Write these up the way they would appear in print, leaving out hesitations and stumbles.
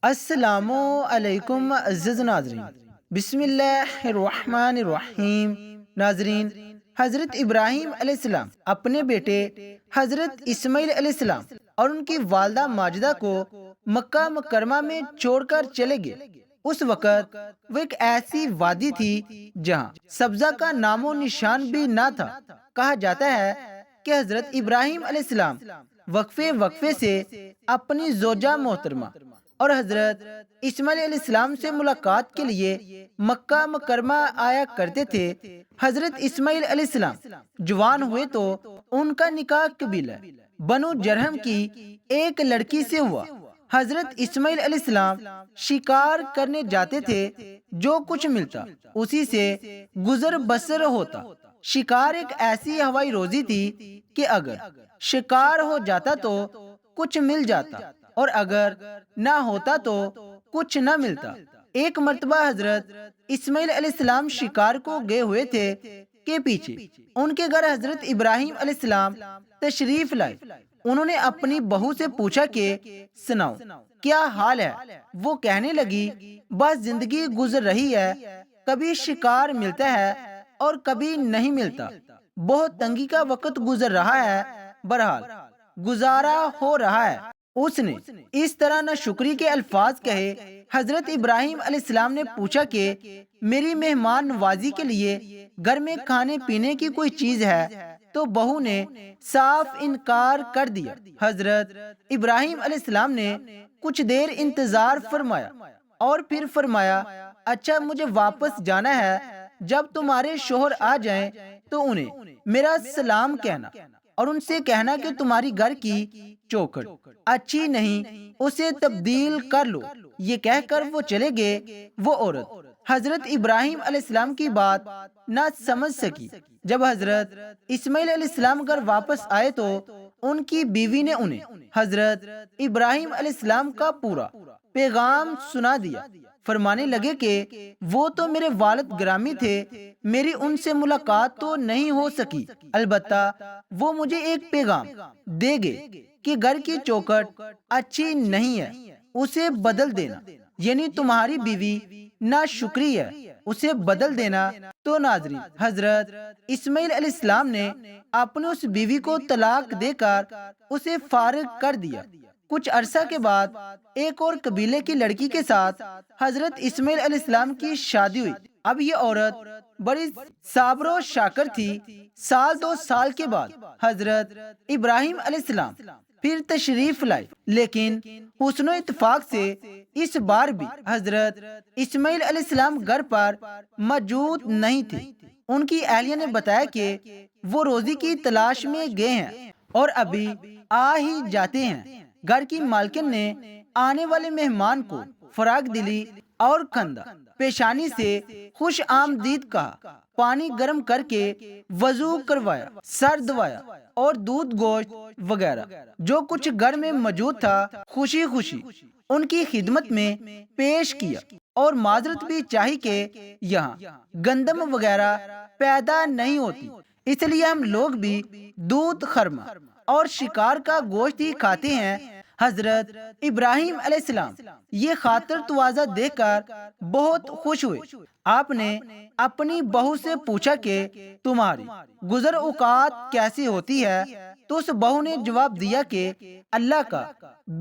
السلام علیکم عزیز ناظرین، بسم اللہ الرحمن الرحیم۔ ناظرین، حضرت ابراہیم علیہ السلام اپنے بیٹے حضرت اسماعیل علیہ السلام اور ان کی والدہ ماجدہ کو مکہ مکرمہ میں چھوڑ کر چلے گئے۔ اس وقت وہ ایک ایسی وادی تھی جہاں سبزہ کا نام و نشان بھی نہ تھا۔ کہا جاتا ہے کہ حضرت ابراہیم علیہ السلام وقفے وقفے سے اپنی زوجہ محترمہ اور حضرت اسماعیل علیہ السلام سے ملاقات کے لیے مکہ مکرمہ آیا کرتے تھے۔ حضرت اسماعیل علیہ السلام جوان ہوئے تو ان کا نکاح قبیلہ بنو جرہم کی ایک لڑکی سے ہوا۔ حضرت اسماعیل علیہ السلام شکار کرنے جاتے تھے، جو کچھ ملتا اسی سے گزر بسر ہوتا۔ شکار ایک ایسی ہوائی روزی تھی کہ اگر شکار ہو جاتا تو کچھ مل جاتا اور اگر نہ ہوتا تو کچھ نہ ملتا۔ ایک مرتبہ حضرت اسماعیل علیہ السلام شکار کو گئے ہوئے تھے کہ پیچھے ان کے گھر حضرت ابراہیم علیہ السلام تشریف لائے۔ انہوں نے اپنی بہو سے پوچھا کہ سناؤ کیا حال ہے؟ وہ کہنے لگی بس زندگی گزر رہی ہے، کبھی شکار ملتا ہے اور کبھی نہیں ملتا، بہت تنگی کا وقت گزر رہا ہے، بہرحال گزارا ہو رہا ہے۔ اس نے اس طرح نہ شکری کے الفاظ کہے۔ حضرت ابراہیم علیہ السلام نے پوچھا کہ میری مہمان نوازی کے لیے گھر میں کھانے پینے کی کوئی چیز ہے؟ تو بہو نے صاف انکار کر دیا۔ حضرت ابراہیم علیہ السلام نے کچھ دیر انتظار فرمایا اور پھر فرمایا اچھا مجھے واپس جانا ہے، جب تمہارے شوہر آ جائیں تو انہیں میرا سلام کہنا اور ان سے کہنا کہ تمہاری گھر کی چوکھٹ اچھی نہیں، اسے تبدیل کر لو۔ یہ کہہ کر وہ چلے گئے۔ وہ عورت حضرت ابراہیم علیہ السلام کی بات نہ سمجھ سکی۔ جب حضرت اسماعیل علیہ السلام گھر واپس آئے تو ان کی بیوی نے انہیں حضرت ابراہیم علیہ السلام کا پورا پیغام سنا دیا۔ فرمانے لگے کہ وہ تو میرے والد گرامی تھے، میری ان سے ملاقات تو نہیں ہو سکی، البتہ وہ مجھے ایک پیغام دے گئے کہ گھر کی چوکھٹ اچھی نہیں ہے، اسے بدل دینا، یعنی تمہاری بیوی ناشکری ہے، اسے بدل دینا۔ تو ناظرین، حضرت اسماعیل علیہ السلام نے اپنی اس بیوی کو طلاق دے کر اسے فارغ کر دیا۔ کچھ عرصہ کے بعد ایک اور قبیلے کی لڑکی کے ساتھ حضرت اسماعیل علیہ السلام کی شادی ہوئی۔ اب یہ عورت بڑی صابر و شاکر تھی۔ سال دو سال کے بعد حضرت ابراہیم علیہ السلام پھر تشریف لائے، لیکن حسن و اتفاق سے اس بار بھی حضرت اسماعیل علیہ السلام گھر پر موجود نہیں تھے۔ ان کی اہلیہ نے بتایا کہ وہ روزی کی تلاش میں گئے ہیں اور ابھی آ ہی جاتے ہیں۔ گھر کی مالکن نے آنے والے مہمان کو فراخ دلی اور خندہ پیشانی سے خوش آمدید کہا، پانی گرم کر کے وضو کروایا، سر دھوایا اور دودھ گوشت وغیرہ جو کچھ گھر میں موجود تھا خوشی خوشی ان کی خدمت میں پیش کیا، اور معذرت بھی چاہی کہ یہاں گندم وغیرہ پیدا نہیں ہوتی، اس لیے ہم لوگ بھی دودھ خرما اور شکار کا گوشت ہی کھاتے ہیں۔ حضرت ابراہیم علیہ السلام یہ خاطر تواضع دیکھ کر بہت خوش ہوئے۔ آپ نے اپنی بہو سے پوچھا کہ تمہاری گزر اوقات کیسی ہوتی ہے؟ تو اس بہو نے جواب دیا کہ اللہ کا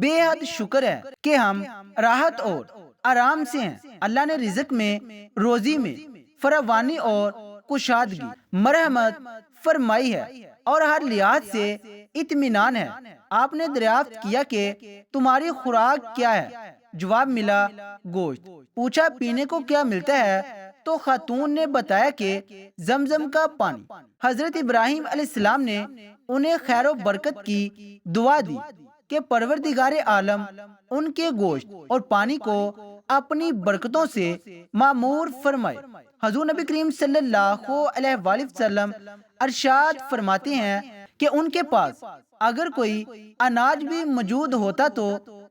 بے حد شکر ہے کہ ہم راحت اور آرام سے ہیں۔ اللہ نے رزق میں، روزی میں فراوانی اور کشادگی مرحمت فرمائی ہے اور ہر لحاظ سے اطمینان ہے۔ آپ نے دریافت کیا کہ تمہاری خوراک کیا ہے؟ جواب ملا گوشت۔ پوچھا پینے کو کیا ملتا ہے؟ تو خاتون نے بتایا کہ زمزم کا پانی۔ حضرت ابراہیم علیہ السلام نے انہیں خیر و برکت کی دعا دی کہ پروردگار عالم ان کے گوشت اور پانی کو اپنی برکتوں سے معمور فرمائے۔ حضور نبی کریم صلی اللہ علیہ وآلہ وسلم ارشاد فرماتے ہیں کہ ان کے پاس اگر کوئی اناج بھی موجود ہوتا تو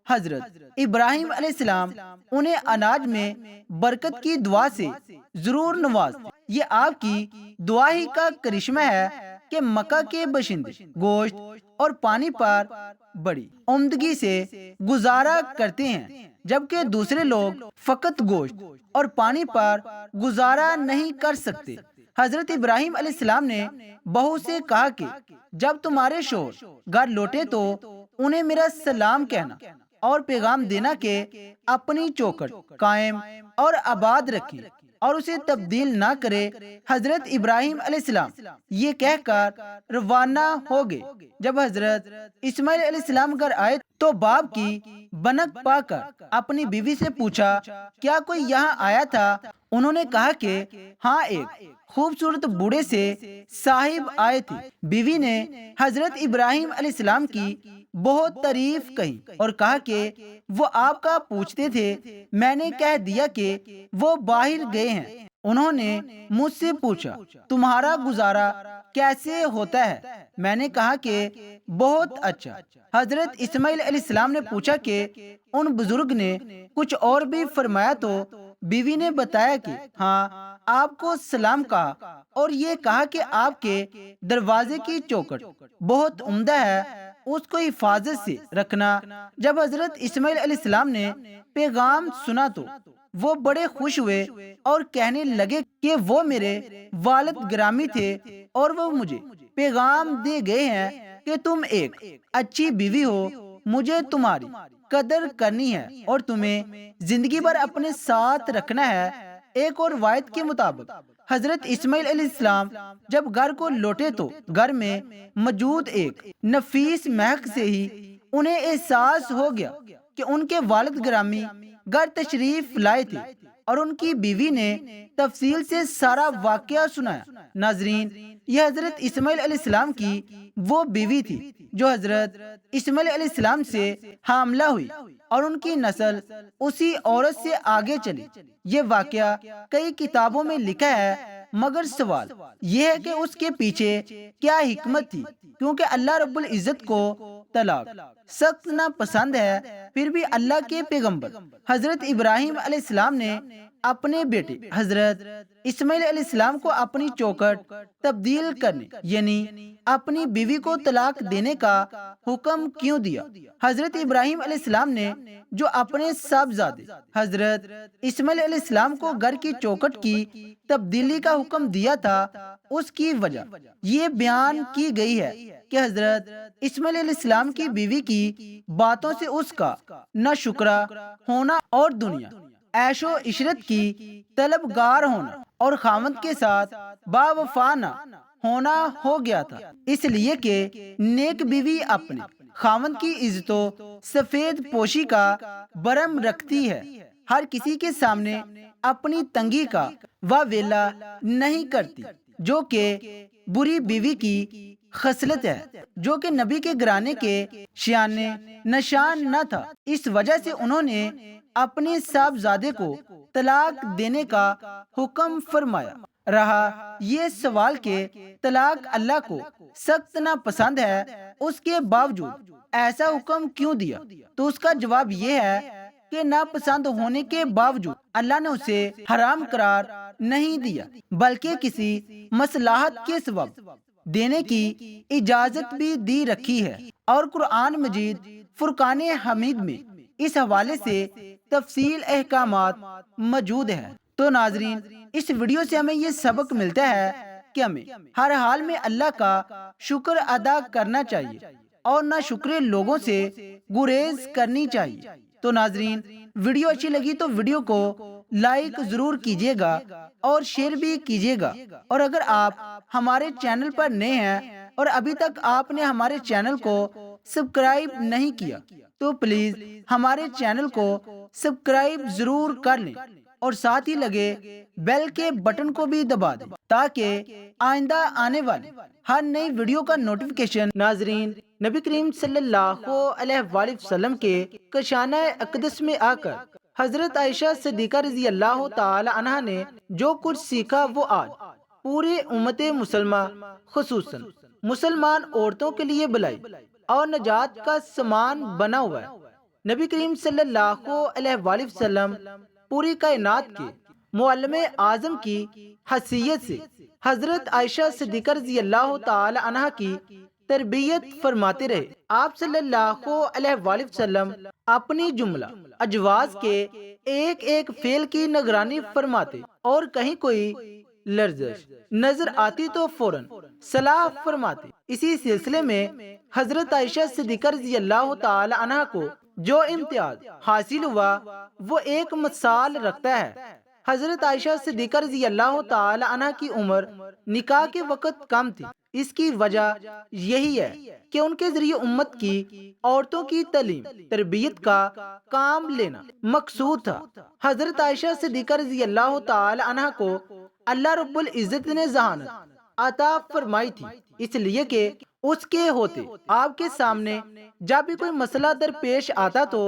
حضرت ابراہیم علیہ السلام انہیں اناج میں برکت کی دعا سے ضرور نوازتے۔ یہ آپ کی دعا ہی کا کرشمہ ہے کہ مکہ کے باشندے گوشت اور پانی پر بڑی عمدگی سے گزارا کرتے ہیں، جبکہ دوسرے لوگ فقط گوشت اور پانی پر گزارا نہیں کر سکتے۔ حضرت ابراہیم علیہ السلام نے بہو سے کہا کہ جب تمہارے شوہر گھر لوٹے تو انہیں میرا سلام کہنا اور پیغام دینا کہ اپنی چوکھٹ قائم اور آباد رکھیں اور اسے تبدیل نہ کرے۔ حضرت ابراہیم علیہ السلام یہ کہہ کر روانہ ہو گئے۔ جب حضرت اسماعیل علیہ السلام گھر آئے تو باپ کی بنک پا کر اپنی بیوی سے پوچھا، کیا کوئی یہاں آیا تھا؟ انہوں نے کہا کہ ہاں، ایک خوبصورت بوڑھے سے صاحب آئے تھے۔ بیوی نے حضرت ابراہیم علیہ السلام کی بہت تعریف کہی اور کہا کہ وہ آپ کا پوچھتے تھے، میں نے کہہ دیا کہ وہ باہر گئے ہیں۔ انہوں نے مجھ سے پوچھا، تمہارا گزارا کیسے ہوتا ہے؟ میں نے کہا کہ بہت اچھا۔ حضرت اسماعیل علیہ السلام نے پوچھا کہ ان بزرگ نے کچھ اور بھی فرمایا؟ تو بیوی نے بتایا کہ ہاں، آپ کو سلام کہا اور یہ کہا کہ آپ کے دروازے کی چوکھٹ بہت عمدہ ہے، اس کو حفاظت سے رکھنا۔ جب حضرت اسماعیل علیہ السلام نے پیغام سنا تو وہ بڑے خوش ہوئے اور کہنے لگے کہ وہ میرے والد گرامی تھے اور وہ مجھے پیغام دے گئے ہیں کہ تم ایک اچھی بیوی ہو، مجھے تمہاری قدر کرنی ہے اور تمہیں زندگی بھر اپنے ساتھ رکھنا ہے۔ ایک اور روایت کے مطابق حضرت اسماعیل علیہ السلام جب گھر کو لوٹے تو گھر میں موجود ایک نفیس مہک سے ہی انہیں احساس ہو گیا کہ ان کے والد گرامی گھر تشریف لائے تھے اور ان کی بیوی نے تفصیل سے سارا واقعہ سنایا۔ ناظرین، یہ حضرت اسماعیل علیہ السلام کی وہ بیوی تھی جو حضرت اسماعیل علیہ السلام سے حاملہ ہوئی اور ان کی نسل اسی عورت سے آگے چلی۔ یہ واقعہ کئی کتابوں میں لکھا ہے، مگر سوال یہ ہے کہ اس کے پیچھے کیا حکمت تھی؟ کیونکہ اللہ رب العزت کو طلاق سخت ناپسند ہے، پھر بھی اللہ کے پیغمبر حضرت ابراہیم علیہ السلام نے اپنے بیٹے حضرت اسماعیل علیہ السلام کو اپنی چوکھٹ تبدیل کرنے یعنی اپنی بیوی کو طلاق دینے کا حکم کیوں دیا؟ حضرت ابراہیم علیہ السلام نے جو اپنے صاحبزادے حضرت اسماعیل علیہ السلام کو گھر کی چوکھٹ کی تبدیلی کا حکم دیا تھا، اس کی وجہ یہ بیان کی گئی ہے کہ حضرت اسماعیل علیہ السلام کی بیوی کی باتوں سے اس کا نہ شکرا ہونا اور دنیا عیش و عشرت کی طلبگار ہونا اور خاوند کے ساتھ با وفا نہ ہونا ہو گیا تھا، اس لیے کہ نیک بیوی اپنے خاوند کی عزت و سفید پوشی کا برم رکھتی ہے، ہر کسی کے سامنے اپنی تنگی کا واویلا نہیں کرتی، جو کہ بری بیوی کی خصلت ہے، جو کہ نبی کے گھرانے کے شانے نشان نہ تھا۔ اس وجہ سے انہوں نے اپنے صاحبزادے کو طلاق دینے کا حکم فرمایا۔ رہا یہ سوال کہ طلاق اللہ کو سخت ناپسند ہے، اس کے باوجود ایسا حکم کیوں دیا؟ تو اس کا جواب یہ ہے کہ ناپسند ہونے کے باوجود اللہ نے اسے حرام قرار نہیں دیا، بلکہ کسی مصلحت کے سبب دینے کی اجازت بھی دی رکھی ہے، اور قرآن مجید فرقان حمید میں اس حوالے سے تفصیل احکامات موجود ہے۔ تو ناظرین، اس ویڈیو سے ہمیں یہ سبق ملتا ہے کہ ہمیں ہر حال میں اللہ کا شکر ادا کرنا چاہیے اور نہ شکرے لوگوں سے گریز کرنی چاہیے۔ تو ناظرین، ویڈیو اچھی لگی تو ویڈیو کو لائک ضرور کیجیے گا اور شیئر بھی کیجیے گا، اور اگر آپ ہمارے چینل پر نئے ہیں اور ابھی تک آپ نے ہمارے چینل کو سبسکرائب نہیں کیا تو پلیز ہمارے چینل کو سبسکرائب ضرور کر لیں اور ساتھ ہی لگے بیل کے بٹن کو بھی دبا دیں تاکہ آئندہ آنے والی ہر نئی ویڈیو کا نوٹیفیکیشن۔ ناظرین، نبی کریم صلی اللہ علیہ وآلہ وسلم کے کشانہ اقدس میں آ کر حضرت عائشہ صدیقہ رضی اللہ تعالی عنہا نے جو کچھ سیکھا وہ آج پورے امت مسلمہ خصوصاً مسلمان عورتوں کے لیے بلائی اور نجات کا سامان بنا ہوا ہے۔ نبی کریم صلی اللہ علیہ وآلہ وسلم پوری کائنات کے معلم اعظم کی حیثیت سے حضرت عائشہ صدیقہ رضی اللہ تعالی عنہ کی تربیت فرماتے رہے۔ آپ صلی اللہ علیہ وآلہ وسلم اپنی جملہ اجواز کے ایک ایک فعل کی نگرانی فرماتے، اور کہیں کوئی لرزش نظر آتی تو فوراً صلاح فرماتے۔ اسی سلسلے میں حضرت عائشہ صدیقہ رضی اللہ تعالی عنہ کو جو امتیاز حاصل ہوا وہ ایک مثال رکھتا ہے۔ حضرت عائشہ صدیقہ رضی اللہ تعالی عنہ کی عمر نکاح کے وقت کم تھی۔ اس کی وجہ یہی ہے کہ ان کے ذریعے امت کی عورتوں کی تعلیم تربیت کا کام لینا مقصود تھا۔ حضرت عائشہ صدیقہ رضی اللہ تعالی عنہ کو اللہ رب العزت نے ذہانت عطا فرمائی تھی، اس لیے کہ اس کے ہوتے آپ کے سامنے جب بھی کوئی مسئلہ درپیش آتا تو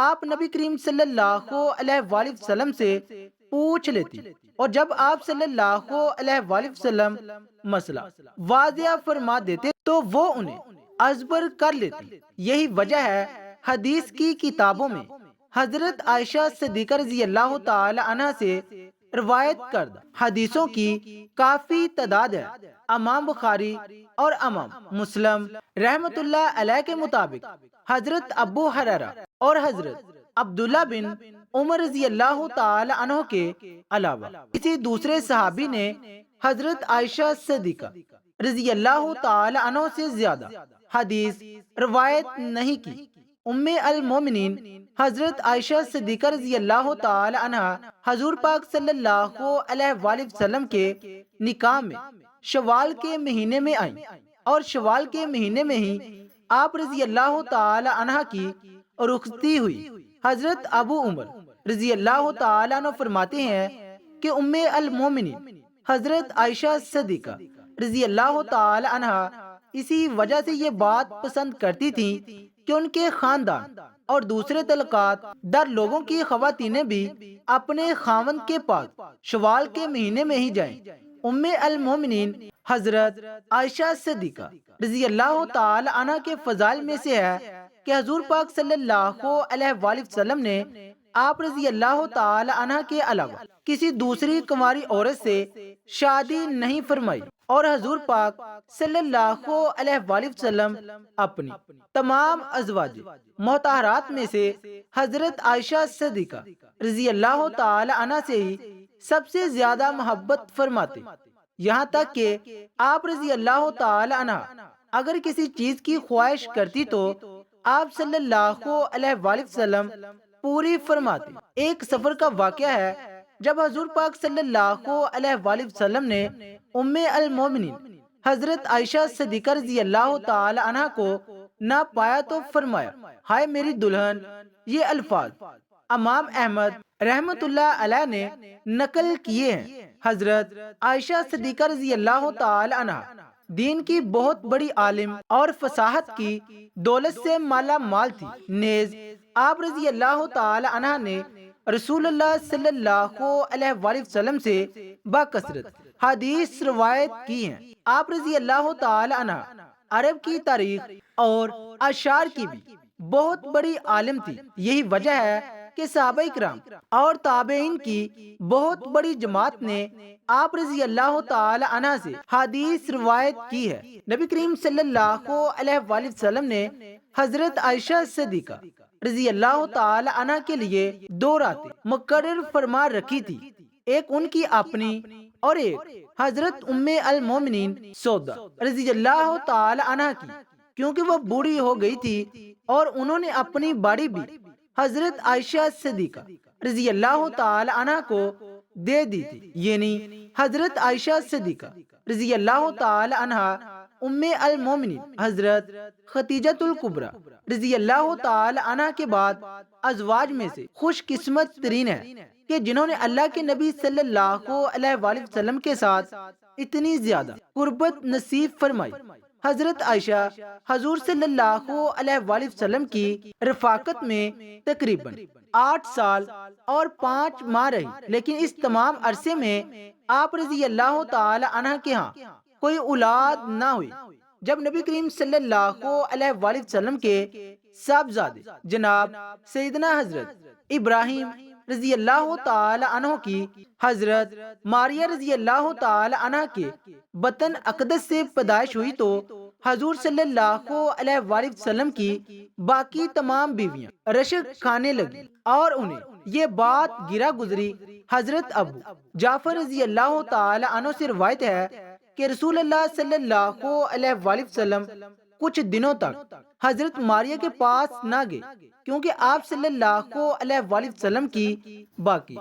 آپ نبی کریم صلی اللہ علیہ وآلہ وسلم سے پوچھ لیتی، اور جب آپ صلی اللہ علیہ وآلہ وسلم مسئلہ واضح فرما دیتے تو وہ انہیں ازبر کر لیتی۔ یہی وجہ ہے حدیث کی کتابوں میں حضرت عائشہ صدیقہ رضی اللہ تعالی عنہ سے روایت کردہ حدیثوں کی کافی تعداد ہے۔ امام بخاری اور امام مسلم رحمت اللہ علیہ کے مطابق حضرت ابو ہریرہ اور حضرت عبداللہ بن عمر رضی اللہ تعالی عنہ کے علاوہ کسی دوسرے صحابی نے حضرت عائشہ صدیقہ رضی اللہ تعالی عنہ سے زیادہ حدیث روایت نہیں کی۔ ام المومنین حضرت عائشہ صدیقہ رضی اللہ تعالی عنہ حضور پاک صلی اللہ علیہ وآلہ وسلم کے نکاح میں شوال کے مہینے میں آئیں، اور شوال کے مہینے میں ہی آپ رضی اللہ تعالی عنہ کی رخصتی ہوئی۔ حضرت ابو عمر رضی اللہ تعالی عنہ فرماتے ہیں کہ ام المومنین حضرت عائشہ صدیقہ رضی اللہ تعالی عنہ اسی وجہ سے یہ بات پسند کرتی تھی کہ ان کے خاندان اور دوسرے تعلقات در لوگوں کی خواتینیں بھی اپنے خاوند کے پاس شوال کے مہینے میں ہی جائیں۔ ام المومنین حضرت عائشہ صدیقہ رضی اللہ تعالی عنہ کے فضائل میں سے ہے کہ حضور پاک صلی اللہ علیہ وآلہ وسلم نے آپ رضی اللہ تعالی عنہ کے علاوہ کسی دوسری کنواری عورت سے شادی نہیں فرمائی، اور حضور پاک صلی اللہ علیہ وآلہ وسلم اپنی تمام ازواج مطہرات میں سے حضرت عائشہ صدیقہ رضی اللہ تعالی عنہ سے ہی سب سے زیادہ محبت فرماتے، یہاں تک کہ آپ رضی اللہ تعالی عنہ اگر کسی چیز کی خواہش کرتی تو آپ صلی اللہ علیہ وآلہ وسلم پوری فرماتے۔ ایک سفر کا واقعہ ہے جب حضور پاک صلی اللہ علیہ وآلہ وسلم نے ام المومنین حضرت عائشہ صدیقہ رضی اللہ تعالی عنہ کو نہ پایا تو فرمایا، ہائے میری دلہن۔ یہ الفاظ امام احمد رحمت اللہ علیہ نے نقل کیے ہیں۔ حضرت عائشہ صدیقہ رضی اللہ تعالی عنہ دین کی بہت بڑی عالم اور فصاحت کی دولت سے مالا مال تھی، نیز آپ رضی اللہ تعالی عنہ نے رسول اللہ صلی اللہ علیہ وآلہ وسلم سے بکثرت حدیث روایت کی ہیں۔ آپ رضی اللہ تعالی عنہ عرب کی تاریخ اور اشعار کی بھی بہت بڑی عالم تھی۔ یہی وجہ ہے کہ صحابہ کرام اور تابعین کی بہت بڑی جماعت نے آپ رضی اللہ تعالی عنہ سے حدیث روایت کی ہے۔ نبی کریم صلی اللہ علیہ وآلہ وسلم نے حضرت عائشہ صدیقہ رضی اللہ تعالی عنہ کے لیے 2 راتیں مقرر فرما رکھی تھی، ایک ان کی اپنی اور ایک حضرت ام المومنین سودا رضی اللہ تعالی عنہ کی، کیونکہ وہ بوڑھی ہو گئی تھی اور انہوں نے اپنی باڑی بھی حضرت عائشہ صدیقہ رضی اللہ تعالی عنہ کو دے دی تھی، یعنی حضرت عائشہ صدیقہ رضی اللہ تعالی عنہ ام المومنین حضرت خدیجۃ الکبریٰ رضی اللہ تعالی عنہ کے بعد ازواج میں سے خوش قسمت ترین ہے کہ جنہوں نے اللہ کے نبی صلی اللہ علیہ وآلہ وسلم کے ساتھ اتنی زیادہ قربت نصیب فرمائی۔ حضرت عائشہ حضور صلی اللہ علیہ وآلہ وسلم کی رفاقت میں تقریباً 8 سال اور 5 ماہ رہی، لیکن اس تمام عرصے میں آپ رضی اللہ تعالی عنہ کے ہاں کوئی اولاد نہ ہوئی۔ جب نبی کریم صلی اللہ علیہ وآلہ وسلم کے صاحبزادے جناب سیدنا حضرت ابراہیم رضی اللہ تعالی عنہ کی حضرت ماریہ رضی اللہ تعالی عنہ کے بطن اقدس سے پیدائش ہوئی تو حضور صلی اللہ علیہ وآلہ وسلم کی باقی تمام بیویاں رشک کھانے لگی اور انہیں یہ بات گرا گزری۔ حضرت ابو جعفر رضی اللہ تعالی عنہ سے روایت ہے کہ رسول اللہ صلی اللہ علیہ وآلہ وسلم کچھ دنوں تک حضرت ماریہ کے پاس نہ گئے، کیونکہ آپ صلی اللہ علیہ وآلہ وسلم کی باقی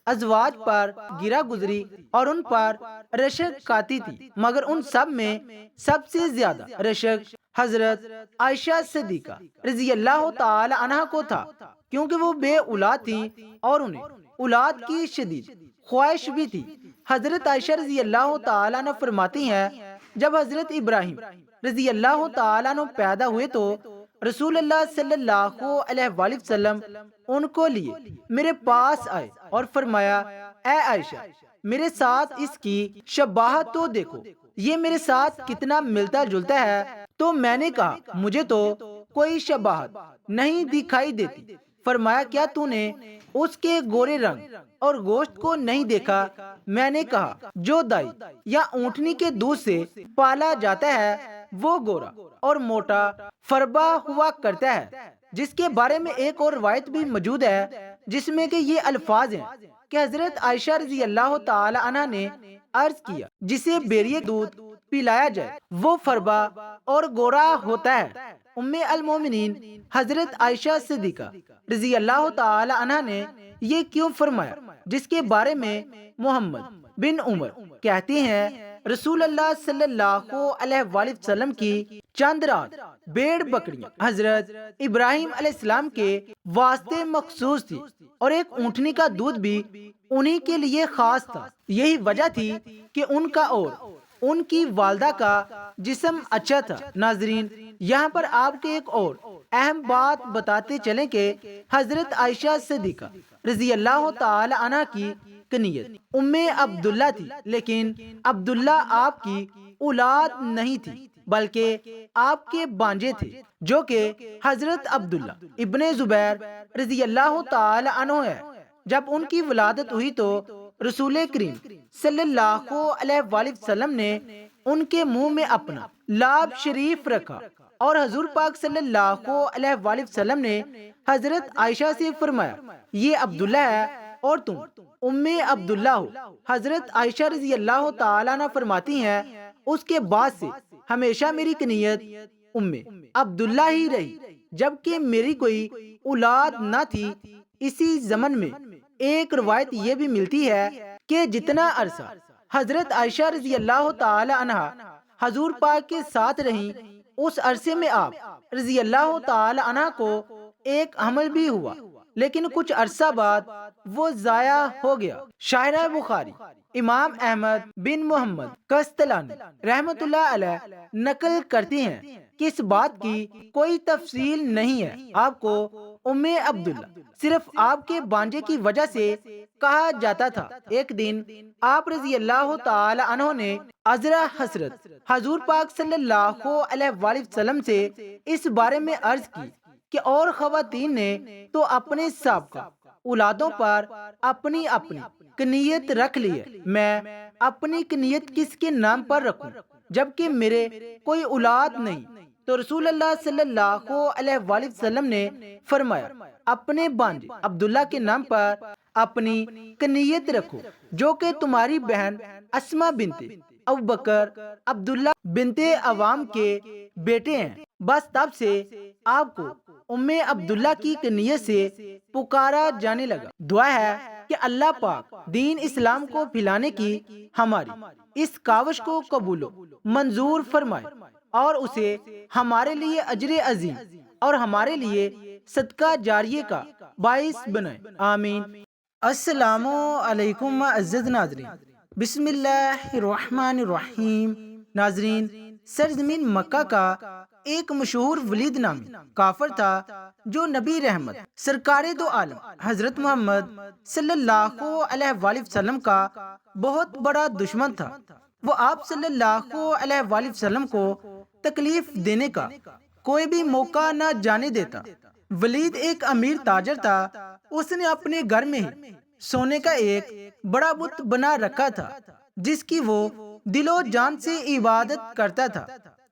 ازواج پر گرا گزری اور ان پر رشک کھاتی تھی، مگر ان سب میں سب سے زیادہ رشک حضرت عائشہ صدیقہ رضی اللہ تعالی عنہ کو تھا، کیونکہ وہ بے اولاد تھیں اور انہیں اولاد کی شدید خواہش بھی تھی۔ حضرت عائشہ رضی اللہ تعالی عنہ فرماتی ہیں، جب حضرت ابراہیم رضی اللہ تعالیٰ عنہ پیدا ہوئے تو رسول اللہ صلی اللہ علیہ وآلہ وسلم ان کو لیے میرے پاس آئے اور فرمایا، اے عائشہ، میرے ساتھ اس کی شباہت تو دیکھو، یہ میرے ساتھ کتنا ملتا جلتا ہے۔ تو میں نے کہا، مجھے تو کوئی شباہت نہیں دکھائی دیتی۔ فرمایا، کیا تو نے اس کے گورے رنگ اور گوشت کو نہیں دیکھا؟ میں نے کہا، جو دائی یا اونٹنی کے دودھ سے پالا جاتا ہے وہ گورا اور موٹا فربا ہوا کرتا ہے، جس کے بارے میں ایک اور روایت بھی موجود ہے جس میں کہ یہ الفاظ ہیں کہ حضرت عائشہ رضی اللہ تعالی عنہ نے عرض کیا، جسے بیریے دودھ پلایا جائے وہ فربا اور گورا ہوتا ہے۔ ام المومنین حضرت عائشہ صدیقہ رضی اللہ تعالی عنہ نے یہ کیوں فرمایا، جس کے بارے میں محمد بن عمر کہتے ہیں، رسول اللہ صلی اللہ علیہ وآلہ وسلم کی چند رات بیڑ بکریاں حضرت ابراہیم علیہ السلام کے واسطے مخصوص تھی اور ایک اونٹنی کا دودھ بھی انہی کے لیے خاص تھا۔ یہی وجہ تھی کہ ان کا اور ان کی والدہ کا جسم اچھا تھا۔ ناظرین، یہاں پر آپ کے ایک اور اہم بات بتاتے چلیں کہ حضرت عائشہ صدیقہ رضی اللہ تعالی عنہ کی کنیت ام عبداللہ تھی، لیکن عبداللہ آپ کی اولاد نہیں تھی بلکہ آپ کے بانجے تھے، جو کہ حضرت عبداللہ ابن زبیر رضی اللہ تعالی عنہ ہے۔ جب ان کی ولادت ہوئی تو رسول کریم صلی اللہ علیہ وآلہ وسلم نے ان کے منہ میں اپنا لاب شریف رکھا اور حضور پاک صلی اللہ علیہ وآلہ وسلم نے حضرت عائشہ سے فرمایا، یہ عبداللہ ہے اور تم ام عبداللہ ہو۔ حضرت عائشہ رضی اللہ تعالیٰ عنہ فرماتی ہیں، اس کے بعد سے ہمیشہ میری کنیت ام عبداللہ ہی رہی، جبکہ میری کوئی اولاد نہ تھی۔ اسی زمن میں ایک روایت یہ بھی ملتی ہے کہ جتنا عرصہ حضرت عائشہ رضی اللہ تعالی عنہ حضور پاک کے ساتھ رہیں، اس عرصے میں آپ رضی اللہ تعالی عنہ کو ایک حمل بھی ہوا، لیکن کچھ عرصہ بعد وہ ضائع ہو گیا۔ شاہراہ بخاری امام احمد بن محمد قسطلانی رحمت اللہ علیہ نقل کرتے ہیں کہ اس بات کی کوئی تفصیل نہیں ہے، آپ کو ام عبداللہ صرف آپ کے بانجے کی وجہ سے کہا جاتا تھا۔ ایک دن آپ رضی اللہ تعالی عنہ نے عذرا حضرت حضور پاک صلی اللہ علیہ وآلہ وسلم سے اس بارے میں عرض کی کہ اور خواتین نے تو اپنے سابقہ اولادوں پر اپنی اپنی کنیت رکھ لی ہے، میں اپنی کنیت کس کے نام پر رکھوں جبکہ میرے کوئی اولاد نہیں؟ تو رسول اللہ صلی اللہ علیہ وآلہ وسلم نے فرمایا، اپنے بانجے عبداللہ کے نام پر اپنی کنیت رکھو، جو کہ تمہاری بہن اسما بنت ابوبکر عبداللہ بنت عوام کے بیٹے ہیں۔ بس تب سے آپ کو ام عبداللہ کی کنیت سے پکارا جانے لگا۔ دعا ہے کہ اللہ پاک دین اسلام کو پھیلانے کی ہماری اس کاوش کو قبول و منظور فرمائے اور اسے ہمارے لیے اجر عظیم اور ہمارے لیے صدقہ جاریہ کا باعث بنائے، آمین۔ السلام علیکم عزیز ناظرین، بسم اللہ الرحمن الرحیم۔ ناظرین، سرزمین مکہ کا ایک مشہور ولید نامی کافر تھا جو نبی رحمت سرکار دو عالم حضرت محمد صلی اللہ علیہ وآلہ وسلم کا بہت بڑا دشمن تھا۔ وہ آپ صلی اللہ علیہ وآلہ وسلم کو تکلیف دینے کا کوئی بھی موقع نہ جانے دیتا۔ ولید ایک امیر تاجر تھا اس نے اپنے گھر میں ہی سونے کا ایک بڑا بت بنا رکھا تھا جس کی وہ دل و جان سے عبادت کرتا تھا۔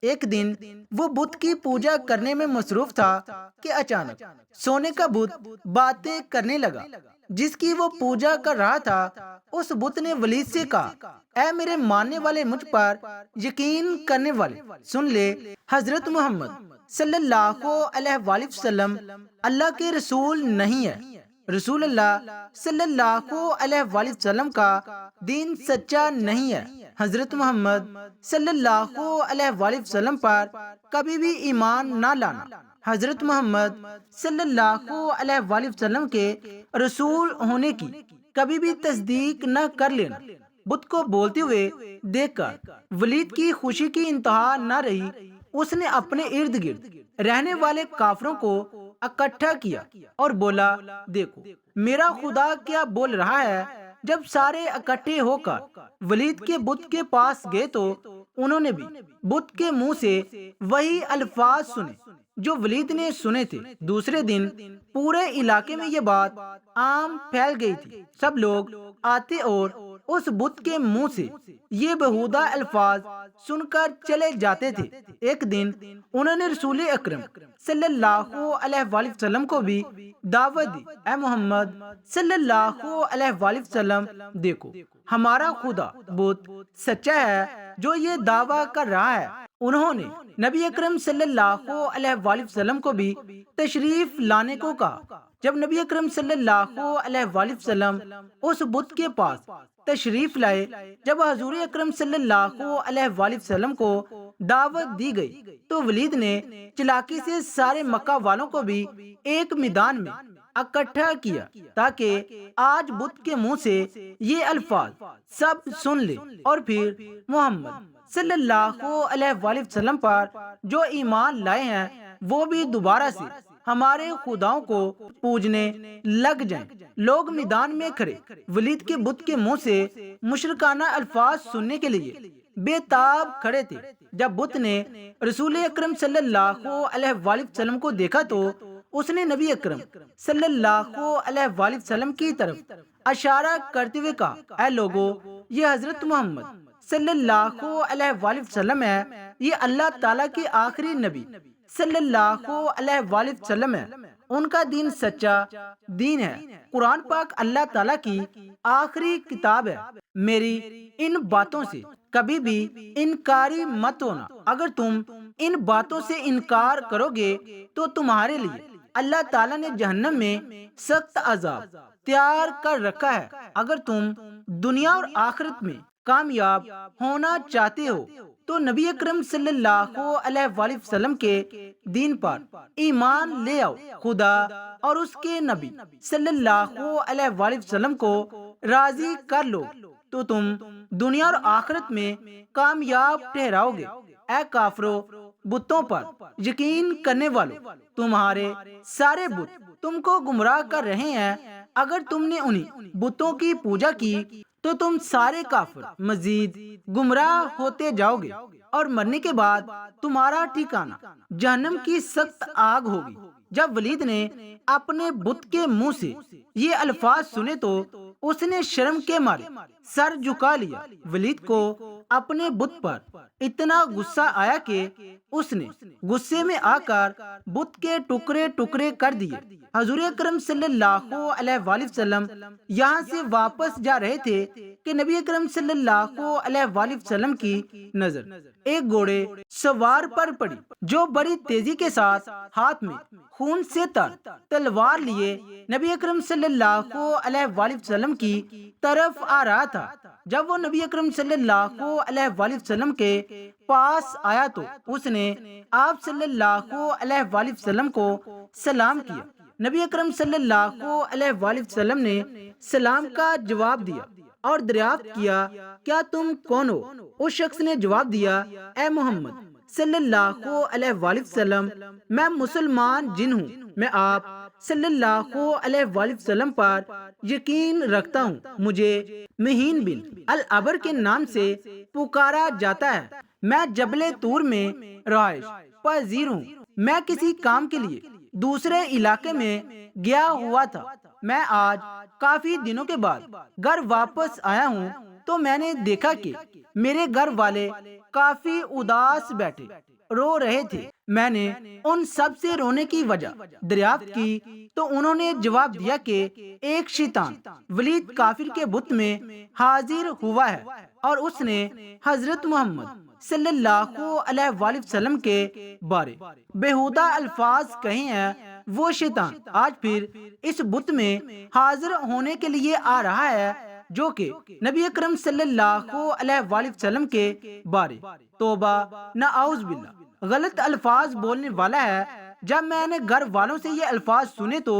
ایک دن وہ بت کی پوجا کرنے میں مصروف تھا کہ اچانک سونے کا بت باتیں کرنے لگا جس کی وہ پوجا کر رہا تھا۔ اس بت نے ولید سے کہا، اے میرے ماننے والے، مجھ پر یقین کرنے والے، سن لے، حضرت محمد صلی اللہ علیہ وآلہ وسلم اللہ کے رسول نہیں ہے۔ رسول اللہ صلی اللہ علیہ وآلہ وسلم کا دین سچا نہیں ہے۔ حضرت محمد صلی اللہ علیہ وآلہ وسلم پر کبھی بھی ایمان نہ لانا، حضرت محمد صلی اللہ علیہ وآلہ وسلم کے رسول ہونے کی کبھی بھی تصدیق نہ کر لینا۔ بت کو بولتے ہوئے دیکھ کر ولید کی خوشی کی انتہا نہ رہی۔ اس نے اپنے ارد گرد رہنے والے کافروں کو اکٹھا کیا اور بولا، دیکھو میرا خدا کیا بول رہا ہے۔ جب سارے اکٹھے ہو کر ولید کے بت کے پاس گئے تو انہوں نے بھی بت کے منہ سے وہی الفاظ سنے جو ولید نے سنے تھے۔ دوسرے دن پورے علاقے میں یہ بات عام پھیل گئی تھی۔ سب لوگ آتے اور اس بت کے منہ سے یہ بہودہ الفاظ سن کر چلے جاتے تھے۔ ایک دن انہوں نے رسول اکرم صلی اللہ علیہ وآلہ وسلم کو بھی دعوت دی، اے محمد صلی اللہ علیہ وآلہ وسلم، دیکھو ہمارا خدا بت سچا ہے جو یہ دعویٰ کر رہا ہے۔ انہوں نے نبی اکرم صلی اللہ علیہ وآلہ وسلم کو بھی تشریف لانے کو کہا۔ جب نبی اکرم صلی اللہ علیہ وآلہ وسلم اس بت کے پاس تشریف لائے، جب حضور اکرم صلی اللہ علیہ وآلہ وسلم کو دعوت دی گئی تو ولید نے چلاکی سے سارے مکہ والوں کو بھی ایک میدان میں اکٹھا کیا تاکہ آج بت کے منہ سے یہ الفاظ سب سن لے اور پھر محمد صلی اللہ علیہ وآلہ وسلم پر جو ایمان لائے ہیں وہ بھی دوبارہ سے ہمارے خداؤں کو پوجنے لگ جائیں۔ لوگ میدان میں کھڑے ولید کے بت کے منہ سے مشرکانہ الفاظ سننے کے لیے بے تاب کھڑے تھے۔ جب بت نے رسول اکرم صلی اللہ علیہ وآلہ وسلم کو دیکھا تو اس نے نبی اکرم صلی اللہ علیہ وآلہ وسلم کی طرف اشارہ کرتے ہوئے کہا، اے لوگو، یہ حضرت محمد صلی اللہ علیہ وآلہ وسلم ہے، یہ اللہ تعالیٰ کے آخری نبی صلی اللہ علیہ وآلہ وسلم ہے، ان کا دین سچا دین ہے، قرآن پاک اللہ تعالیٰ کی آخری کتاب ہے۔ میری ان باتوں سے کبھی بھی انکاری مت ہونا۔ اگر تم ان باتوں سے انکار کرو گے تو تمہارے لیے اللہ تعالیٰ نے جہنم میں سخت عذاب تیار کر رکھا ہے۔ اگر تم دنیا اور آخرت میں کامیاب ہونا چاہتے ہو تو نبی اکرم صلی اللہ علیہ وآلہ وسلم کے دین پر ایمان لے آؤ۔ خدا اور اس کے نبی صلی اللہ علیہ وآلہ وسلم کو راضی کر لو تو تم دنیا اور آخرت میں کامیاب ٹھہراؤ گے۔ اے کافرو، بتوں پر یقین کرنے والوں، تمہارے سارے بت تم کو گمراہ کر رہے ہیں۔ اگر تم نے انہیں بتوں کی پوجا کی تو تم سارے کافر مزید گمراہ ہوتے جاؤ گے اور مرنے کے بعد تمہارا ٹھکانہ جہنم کی سخت آگ ہوگی۔ جب ولید نے اپنے بت کے منہ سے یہ الفاظ سنے تو اس نے شرم کے مارے سر جھکا لیا۔ ولید کو اپنے بت پر اتنا غصہ آیا کہ اس نے غصے میں آ کر بت کے ٹکڑے ٹکڑے کر دیے۔ حضور اکرم صلی اللہ علیہ وآلہ وسلم یہاں سے واپس جا رہے تھے کہ نبی اکرم صلی اللہ علیہ وآلہ وسلم کی نظر ایک گھوڑے سوار پر پڑی جو بڑی تیزی کے ساتھ ہاتھ میں خون سے تر تلوار لیے نبی اکرم صلی اللہ علیہ وآلہ وسلم کی طرف آ رہا تھا۔ جب وہ نبی اکرم صلی اللہ علیہ وآلہ وسلم کے پاس آیا تو اس نے آپ صلی اللہ علیہ وآلہ وسلم کو سلام کیا۔ نبی اکرم صلی اللہ علیہ وآلہ وسلم نے سلام کا جواب دیا اور دریافت کیا، کیا تم کون ہو؟ اس شخص نے جواب دیا، اے محمد صلی اللہ علیہ وآلہ وسلم، میں مسلمان جن ہوں، میں آپ صلی اللہ علیہ وآلہ وسلم پر یقین رکھتا ہوں۔ مجھے مہین بن العبر کے نام سے پکارا جاتا ہے۔ میں جبل طور میں رہائش پذیر ہوں۔ میں کسی کام کے لیے دوسرے علاقے میں گیا ہوا تھا۔ میں آج کافی دنوں کے بعد گھر واپس آیا ہوں تو میں نے دیکھا کہ میرے گھر والے کافی اداس بیٹھے رو رہے تھے۔ میں نے ان سب سے رونے کی وجہ دریافت کی تو انہوں نے جواب دیا کہ ایک شیطان ولید کافر کے بت میں حاضر ہوا ہے اور اس نے حضرت محمد صلی اللہ علیہ وآلہ وسلم کے بارے بےہودہ الفاظ کہے ہیں۔ وہ شیطان آج پھر اس بت میں حاضر ہونے کے لیے آ رہا ہے جو کہ نبی اکرم صلی اللہ علیہ وآلہ وسلم کے بارے توبہ نعوذ باللہ غلط الفاظ بولنے والا ہے۔ جب میں نے گھر والوں سے یہ الفاظ سنے تو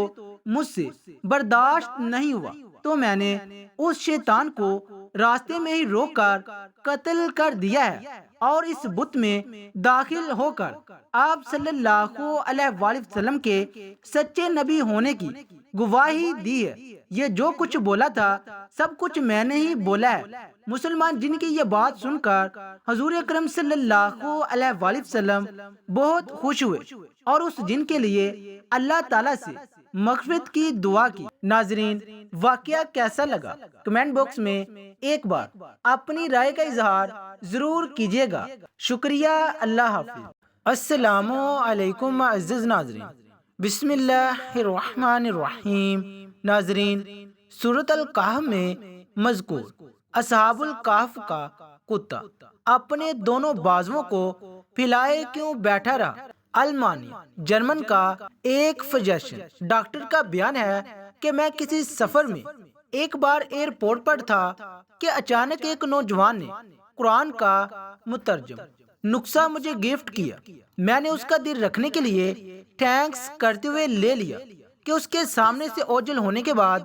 مجھ سے برداشت نہیں ہوا تو میں نے اس شیطان کو راستے میں ہی روک کر قتل کر دیا ہے اور اس بت میں داخل ہو کر آپ صلی اللہ علیہ وآلہ وسلم کے سچے نبی ہونے کی گواہی دی ہے۔ یہ جو کچھ بولا تھا سب کچھ میں نے ہی بولا ہے۔ مسلمان جن کی یہ بات سن کر حضور اکرم صلی اللہ علیہ وآلہ وسلم بہت خوش ہوئے اور اس جن کے لیے اللہ تعالیٰ سے مغفرت کی دعا کی۔ ناظرین، واقعہ کیسا لگا کمنٹ باکس میں ایک بار اپنی رائے کا اظہار ضرور کیجیے گا۔ شکریہ، اللہ حافظ۔ السلام علیکم معزز ناظرین، بسم اللہ الرحمن الرحیم۔ ناظرین، سورۃ الکہف میں مذکور اصحاب الکہف کا کتا اپنے دونوں بازوؤں کو پھیلائے کیوں بیٹھا رہا؟ المانیہ جرمن کا ایک فزیشین ڈاکٹر کا بیان ہے کہ میں کسی سفر میں ایک بار ایئرپورٹ پر تھا کہ اچانک ایک نوجوان نے قرآن کا مترجم نسخہ مجھے گفٹ کیا۔ میں نے اس کا دل رکھنے کے لیے تھینکس کرتے ہوئے لے لیا کہ اس کے سامنے سے اوجھل ہونے کے بعد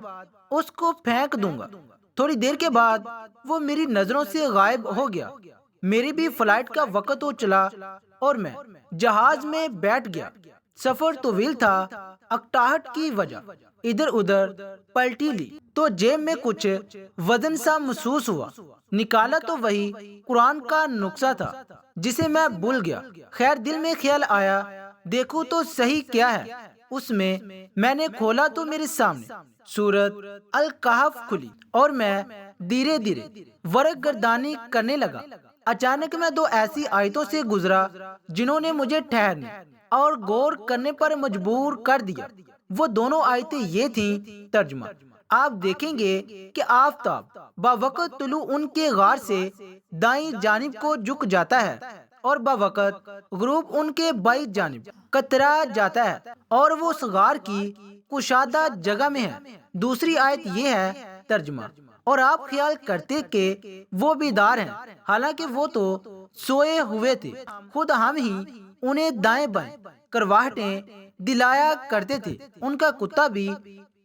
اس کو پھینک دوں گا۔ تھوڑی دیر کے بعد وہ میری نظروں سے غائب ہو گیا۔ میری بھی فلائٹ کا وقت ہو چلا اور میں جہاز میں بیٹھ گیا۔ سفر طویل تھا، اکتاہٹ کی وجہ ادھر ادھر پلٹی لی تو جیب میں کچھ وزن سا محسوس ہوا، نکالا تو وہی قرآن کا نسخہ تھا جسے میں بھول گیا۔ خیر دل میں خیال آیا دیکھوں تو صحیح کیا ہے۔ اس میں نے کھولا تو میرے سامنے سورۃ الکہف کھلی اور میں دھیرے دھیرے ورق گردانی کرنے لگا۔ اچانک میں دو ایسی آیتوں سے گزرا جنہوں نے مجھے ٹھہرنے اور غور کرنے پر مجبور کر دیا۔ وہ دونوں آیتیں یہ تھیں۔ ترجمہ: آپ دیکھیں گے کہ آفتاب باوقت طلوع ان کے غار سے دائیں جانب کو جھک جاتا ہے اور باوقت غروب ان کے بائیں جانب کترا جاتا ہے اور وہ اس غار کی کشادہ جگہ میں ہے۔ دوسری آیت یہ ہے۔ ترجمہ: اور آپ خیال کرتے کہ وہ بیدار ہیں حالانکہ وہ تو سوئے ہوئے تھے، خود ہم ہی انہیں دائیں بائیں کرواہٹیں دلایا کرتے تھے۔ ان کا کتا بھی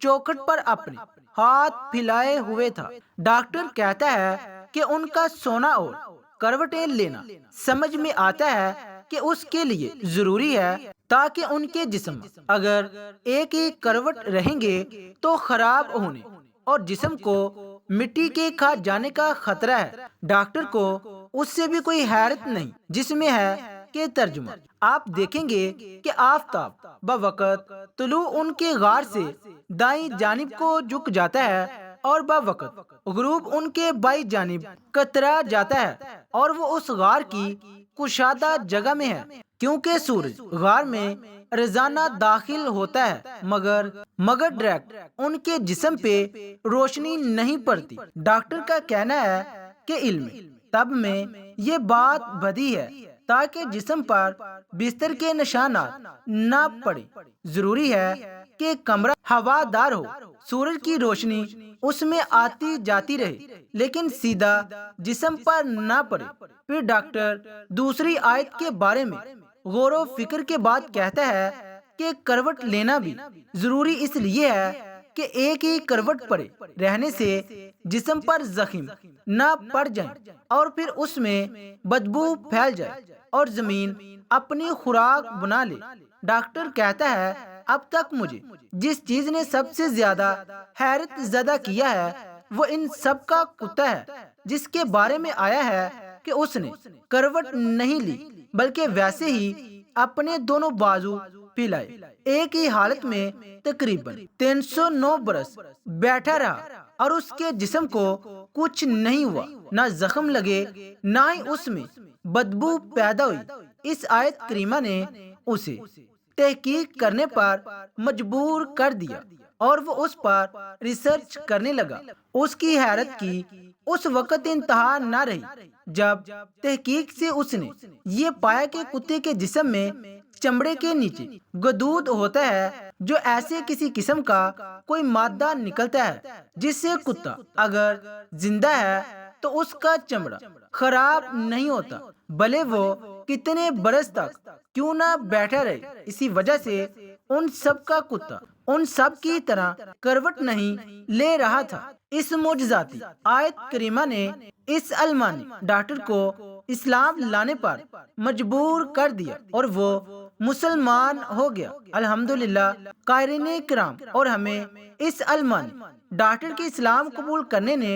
چوکھٹ پر اپنے ہاتھ پھیلائے ہوئے تھا۔ ڈاکٹر کہتا ہے کہ ان کا سونا اور کروٹیں لینا سمجھ میں آتا ہے کہ اس کے لیے ضروری ہے تاکہ ان کے جسم اگر ایک ہی کروٹ رہیں گے تو خراب ہونے اور جسم کو مٹی کے کھا جانے کا خطرہ ہے۔ ڈاکٹر کو اس سے بھی کوئی حیرت نہیں جس میں ہے کہ ترجمہ: آپ دیکھیں گے کہ آفتاب باوقت طلوع ان کے غار سے دائیں جانب کو جھک جاتا ہے اور باوقت غروب ان کے بائیں جانب کترا جاتا ہے اور وہ اس غار کی کشادہ جگہ میں ہے، کیونکہ سورج غار میں روزانہ داخل ہوتا ہے مگر ڈائریکٹ ان کے جسم پہ روشنی نہیں پڑتی۔ ڈاکٹر کا کہنا ہے کہ علم طب میں یہ بات بدی ہے تاکہ جسم پر بستر کے نشانات نہ پڑے۔ ضروری ہے کہ کمرہ ہوادار ہو، سورج کی روشنی اس میں آتی جاتی رہے لیکن سیدھا جسم پر نہ پڑے۔ پھر ڈاکٹر دوسری آیت کے بارے میں غور و فکر کے بعد کہتا ہے کہ کروٹ لینا بھی ضروری اس لیے ہے کہ ایک ہی کروٹ پڑے رہنے سے جسم پر زخم نہ پڑ جائیں اور پھر اس میں بدبو پھیل جائے اور زمین اپنی خوراک بنا لے۔ ڈاکٹر کہتا ہے اب تک مجھے جس چیز نے سب سے زیادہ حیرت زدہ کیا ہے وہ ان سب کا کتا ہے جس کے بارے میں آیا ہے کہ اس نے کروٹ نہیں لی بلکہ ویسے ہی اپنے دونوں بازو پھیلائے۔ ایک ہی حالت میں تقریباً 309 برس بیٹھا رہا اور اس کے جسم کو کچھ نہیں ہوا، نہ زخم لگے نہ ہی اس میں بدبو پیدا ہوئی۔ اس آیت کریمہ نے اسے تحقیق کرنے پر مجبور کر دیا اور وہ اس پر ریسرچ کرنے لگا۔ اس کی حیرت کی اس وقت انتہا نہ رہی جب تحقیق سے اس نے یہ پایا کہ کتے کے جسم میں چمڑے کے نیچے گدود ہوتا ہے، جو ایسے کسی قسم کا کوئی مادہ نکلتا ہے جس سے کتا اگر زندہ ہے تو اس کا چمڑا خراب نہیں ہوتا، بھلے وہ کتنے برس تک کیوں نہ بیٹھا رہے۔ اسی وجہ سے ان سب کا کتا ان سب کی طرح کروٹ نہیں لے رہا تھا۔ اس معجزاتی آیت کریمہ نے اس المانی ڈاکٹر کو اسلام لانے پر مجبور کر دیا اور وہ مسلمان ہو گیا۔ الحمدللہ قائرین کرام، اور ہمیں اس المانی ڈاکٹر کے اسلام قبول کرنے نے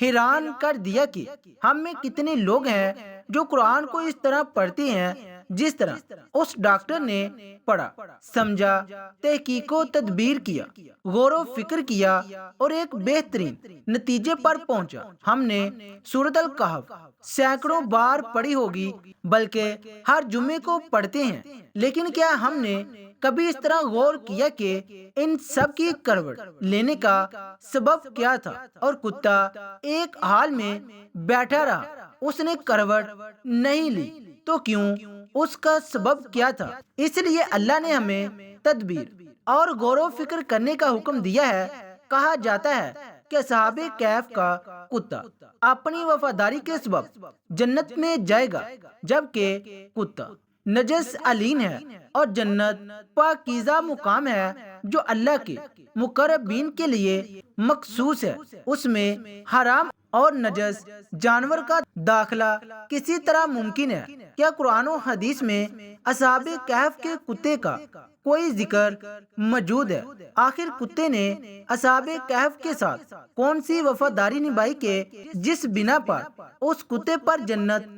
حیران کر دیا کہ ہم میں کتنے لوگ ہیں جو قرآن کو اس طرح پڑھتے ہیں جس طرح اس ڈاکٹر نے پڑھا، سمجھا، تحقیق و تدبیر کیا، غور و فکر کیا اور ایک بہترین نتیجے پر پہنچا۔ ہم نے سورۃ الکہف سینکڑوں بار پڑھی ہوگی، بلکہ ہر جمعے کو پڑھتے ہیں، لیکن کیا ہم نے کبھی اس طرح غور کیا کہ ان سب کی کروٹ لینے کا سبب کیا تھا؟ اور کتا ایک حال میں بیٹھا رہا، اس نے کروٹ نہیں لی تو کیوں؟ اس کا سبب کیا تھا؟ اس لیے اللہ نے ہمیں تدبیر اور غور و فکر کرنے کا حکم دیا ہے۔ کہا جاتا ہے کہ اصحاب کہف کا کتا اپنی وفاداری کے سبب جنت میں جائے گا، جبکہ کتا نجس علین ہے اور جنت پاکیزہ مقام ہے جو اللہ کے مقربین کے لیے مخصوص ہے۔ اس میں حرام اور نجس جانور کا داخلہ کسی طرح ممکن ہے؟ کیا قرآن و حدیث میں اصحاب کہف کے کتے کا کوئی ذکر موجود ہے؟ آخر کتے نے اصحاب کہف کے ساتھ کون سی وفاداری نبھائی کہ جس بنا پر اس کتے پر جنت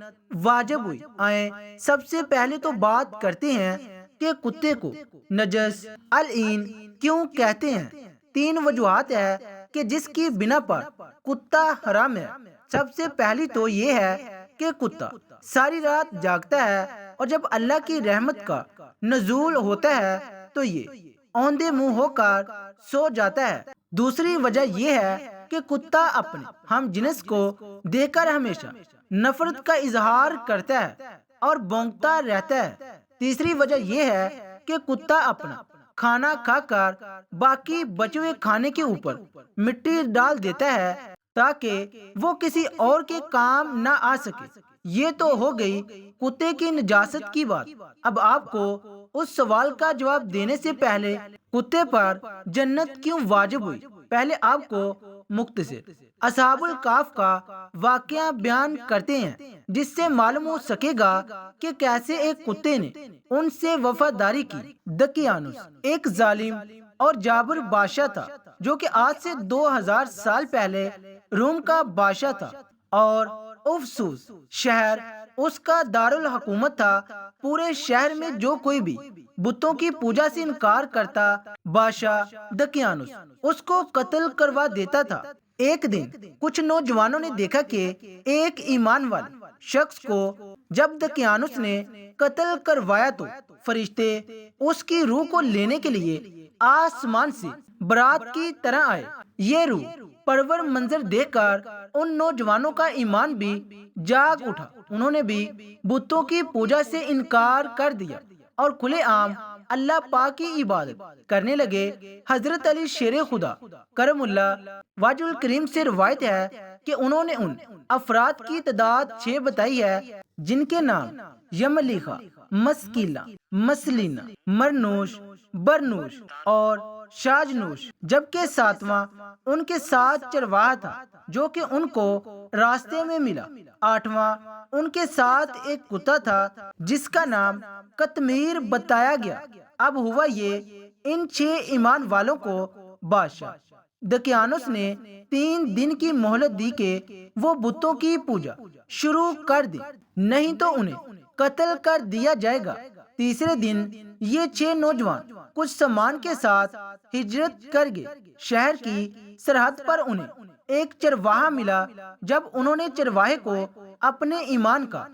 واجب ہوئی؟ آئیں سب سے پہلے تو بات کرتے ہیں کہ کتے کو نجس علین کیوں کہتے ہیں۔ 3 وجوہات ہے کہ جس کی بنا پر کتا حرام ہے۔ سب سے پہلی تو یہ ہے کہ کتا ساری رات جاگتا ہے اور جب اللہ کی رحمت کا نزول ہوتا ہے تو یہ اوندے منہ ہو کر سو جاتا ہے۔ دوسری وجہ یہ ہے کہ کتا اپنے ہم جنس کو دیکھ کر ہمیشہ نفرت کا اظہار کرتا ہے اور بھونکتا رہتا ہے۔ تیسری وجہ یہ ہے کہ کتا اپنا کھانا کھا کر باقی بچے ہوئے کھانے کے اوپر مٹی ڈال دیتا ہے تاکہ وہ کسی اور کے کام نہ آ سکے۔ یہ تو ہو گئی کتے کی نجاست کی بات۔ اب آپ کو اس سوال کا جواب دینے سے پہلے کتے پر جنت کیوں واجب ہوئی، پہلے آپ کو مختصر اصحاب الکہف کا واقعہ بیان کرتے ہیں، جس سے معلوم ہو سکے گا کہ کیسے ایک کتے نے ان سے وفاداری کی۔ دقیانوس ایک ظالم اور جابر بادشاہ تھا جو کہ آج سے 2000 سال پہلے روم کا بادشاہ تھا، اور افسوس شہر اس کا دارالحکومت تھا۔ پورے شہر میں جو کوئی بھی بتوں کی پوجا سے انکار کرتا، بادشاہ دقیانوس اس کو قتل کروا دیتا تھا۔ ایک دن کچھ نوجوانوں نے دیکھا کہ ایک ایمان والے شخص کو جب دقیانوس نے قتل کروایا تو فرشتے اس کی روح کو لینے کے لیے آسمان سے برات کی طرح آئے۔ یہ روح پرور منظر دیکھ کر ان نوجوانوں کا ایمان بھی جاگ اٹھا۔ انہوں نے بھی بتوں کی پوجا سے انکار کر دیا اور کھلے عام اللہ پاک کی عبادت کرنے لگے۔ حضرت علی شیر خدا کرم اللہ وجہ الکریم سے روایت ہے کہ انہوں نے ان افراد کی تعداد 6 بتائی ہے جن کے نام یملیخا، مسکیلہ، مسلینہ، مرنوش، برنوش اور شاجنوش، جبکہ 7واں ان کے ساتھ چرواہا تھا جو کہ ان کو راستے میں ملا۔ 8واں ان کے ساتھ ایک کتا تھا جس کا نام قطمیر بتایا گیا۔ اب ہوا یہ، ان 6 ایمان والوں کو بادشاہ دقیانوس نے 3 دن کی مہلت دی کہ وہ بتوں کی پوجا شروع کر دیں، نہیں تو انہیں قتل کر دیا جائے گا۔ تیسرے دن یہ 6 نوجوان کچھ سامان کے ساتھ ہجرت کر گئے۔ شہر کی سرحد پر انہیں ایک چرواہا ملا۔ جب انہوں نے چرواہے کو اپنے ایمان کا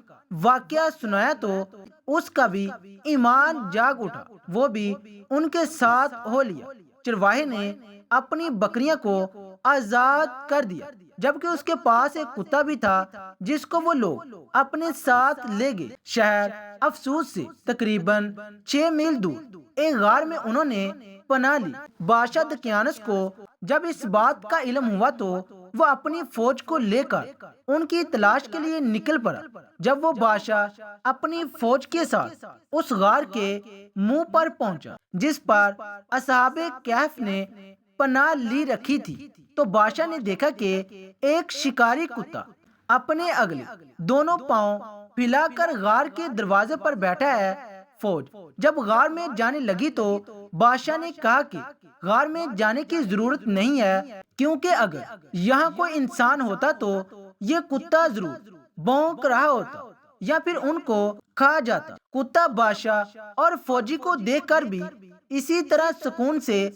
واقعہ سنایا تو اس کا بھی ایمان جاگ اٹھا، وہ بھی ان کے ساتھ ہو لیا۔ چرواہے نے اپنی بکریاں کو آزاد کر دیا، جبکہ اس کے پاس ایک کتا بھی تھا جس کو وہ لوگ اپنے ساتھ لے گئے۔ شہر افسوس سے تقریباً 6 میل دور ایک غار میں انہوں نے پناہ لی۔ بادشاہ دقیانوس کو جب اس بات کا علم ہوا تو وہ اپنی فوج کو لے کر ان کی تلاش کے لیے نکل پڑا۔ جب وہ بادشاہ اپنی فوج کے ساتھ اس غار کے منہ پر پہنچا جس پر اصحاب کہف نے پناہ لی رکھی تھی، تو بادشاہ نے دیکھا کہ ایک شکاری کتا اپنے اگلے دونوں پاؤں پھیلا کر غار کے دروازے پر بیٹھا ہے۔ فوج جب غار میں جانے لگی تو بادشاہ نے کہا کہ غار میں جانے کی ضرورت نہیں ہے، کیونکہ اگر یہاں کوئی انسان ہوتا تو یہ کتا ضرور بھونک رہا ہوتا یا پھر ان کو کھا جاتا۔ کتا بادشاہ اور فوجی کو دیکھ کر بھی اسی طرح سکون سے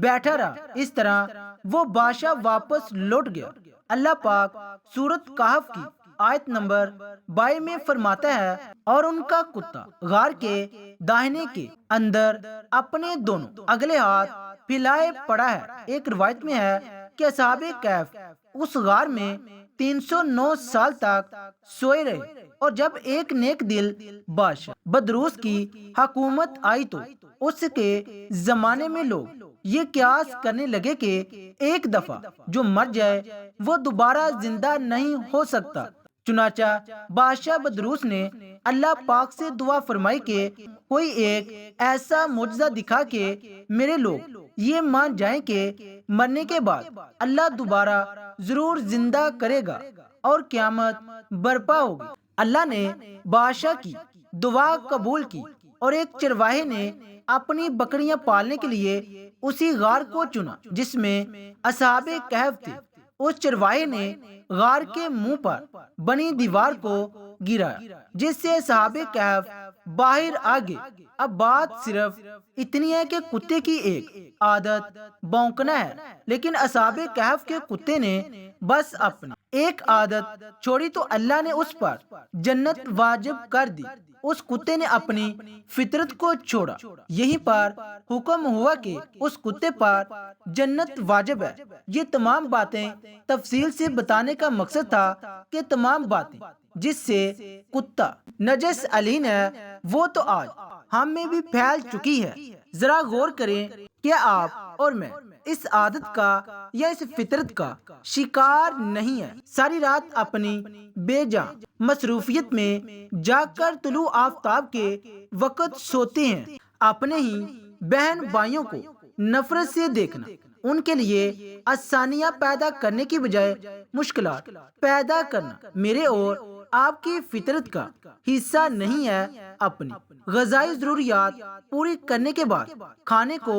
بیٹھا رہا۔ اس طرح وہ بادشاہ واپس لوٹ گیا۔ اللہ پاک سورۃ کہف کی آیت نمبر 22 میں فرماتا ہے، اور ان کا کتا غار کے داہنے کے اندر اپنے دونوں اگلے ہاتھ پھیلائے پڑا ہے۔ ایک روایت میں ہے کہ اصحاب کہف اس غار میں 309 سال تک سوئے رہے، اور جب ایک نیک دل بادشاہ بدروس کی حکومت آئی تو اس کے زمانے میں لوگ یہ قیاس کرنے لگے کہ ایک دفعہ جو مر جائے وہ دوبارہ زندہ نہیں ہو سکتا۔ چنانچہ بادشاہ بدروس نے اللہ پاک سے دعا فرمائی کہ کوئی ایک ایسا معجزہ دکھا کہ میرے لوگ یہ مان جائیں کہ مرنے کے بعد اللہ دوبارہ ضرور زندہ کرے گا اور قیامت برپا ہوگی۔ اللہ نے بادشاہ کی دعا قبول کی، اور ایک چرواہے نے اپنی بکریاں پالنے کے لیے اسی غار کو چنا جس میں اصحاب کہف تھے۔ اس چرواہے نے غار کے منہ پر بنی دیوار کو گرایا جس سے اصحاب کہف باہر آ گئے۔ اب بات صرف اتنی ہے کہ کتے کی ایک عادت بھونکنا ہے، لیکن اصحاب کہف کے کتے نے بس اپنی ایک عادت چھوڑی تو اللہ نے اس پر جنت واجب کر دی۔ اس کتے نے اپنی فطرت کو چھوڑا، یہیں پر حکم ہوا کہ اس کتے پر جنت واجب ہے۔ یہ تمام باتیں تفصیل سے بتانے کا مقصد تھا کہ تمام باتیں جس سے کتا نجس علین ہے وہ تو آج ہم میں بھی پھیل چکی ہے۔ ذرا غور کریں کہ آپ اور میں اس عادت کا یا اس فطرت کا شکار نہیں ہے۔ ساری رات اپنی بے جان مصروفیت میں جاگ کر طلوع آفتاب کے وقت سوتے ہیں۔ اپنے ہی بہن بھائیوں کو نفرت سے دیکھنا ان کے لیے آسانیاں پیدا کرنے کی بجائے مشکلات پیدا کرنا میرے اور آپ کی فطرت کا حصہ نہیں ہے۔ اپنی غذائی ضروریات پوری کرنے کے بعد کھانے کو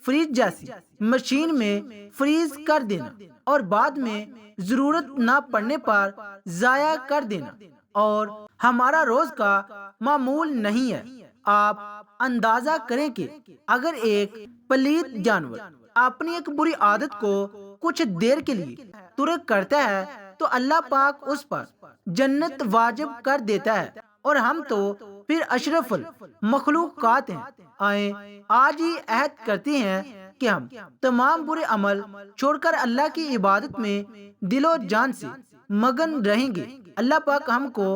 فریج جیسی مشین میں فریز کر دینا اور بعد میں ضرورت نہ پڑنے پر ضائع کر دینا اور ہمارا روز کا معمول نہیں ہے۔ آپ اندازہ کریں کہ اگر ایک پلیت جانور اپنی ایک بری عادت کو کچھ دیر کے لیے ترک کرتا ہے تو اللہ پاک اس پر جنت واجب کر دیتا ہے، اور ہم تو پھر اشرف المخلوقات ہیں۔ آئیں آج ہی عہد کرتے ہیں کہ ہم تمام برے عمل چھوڑ کر اللہ کی عبادت میں دل و جان سے مگن رہیں گے۔ اللہ پاک ہم کو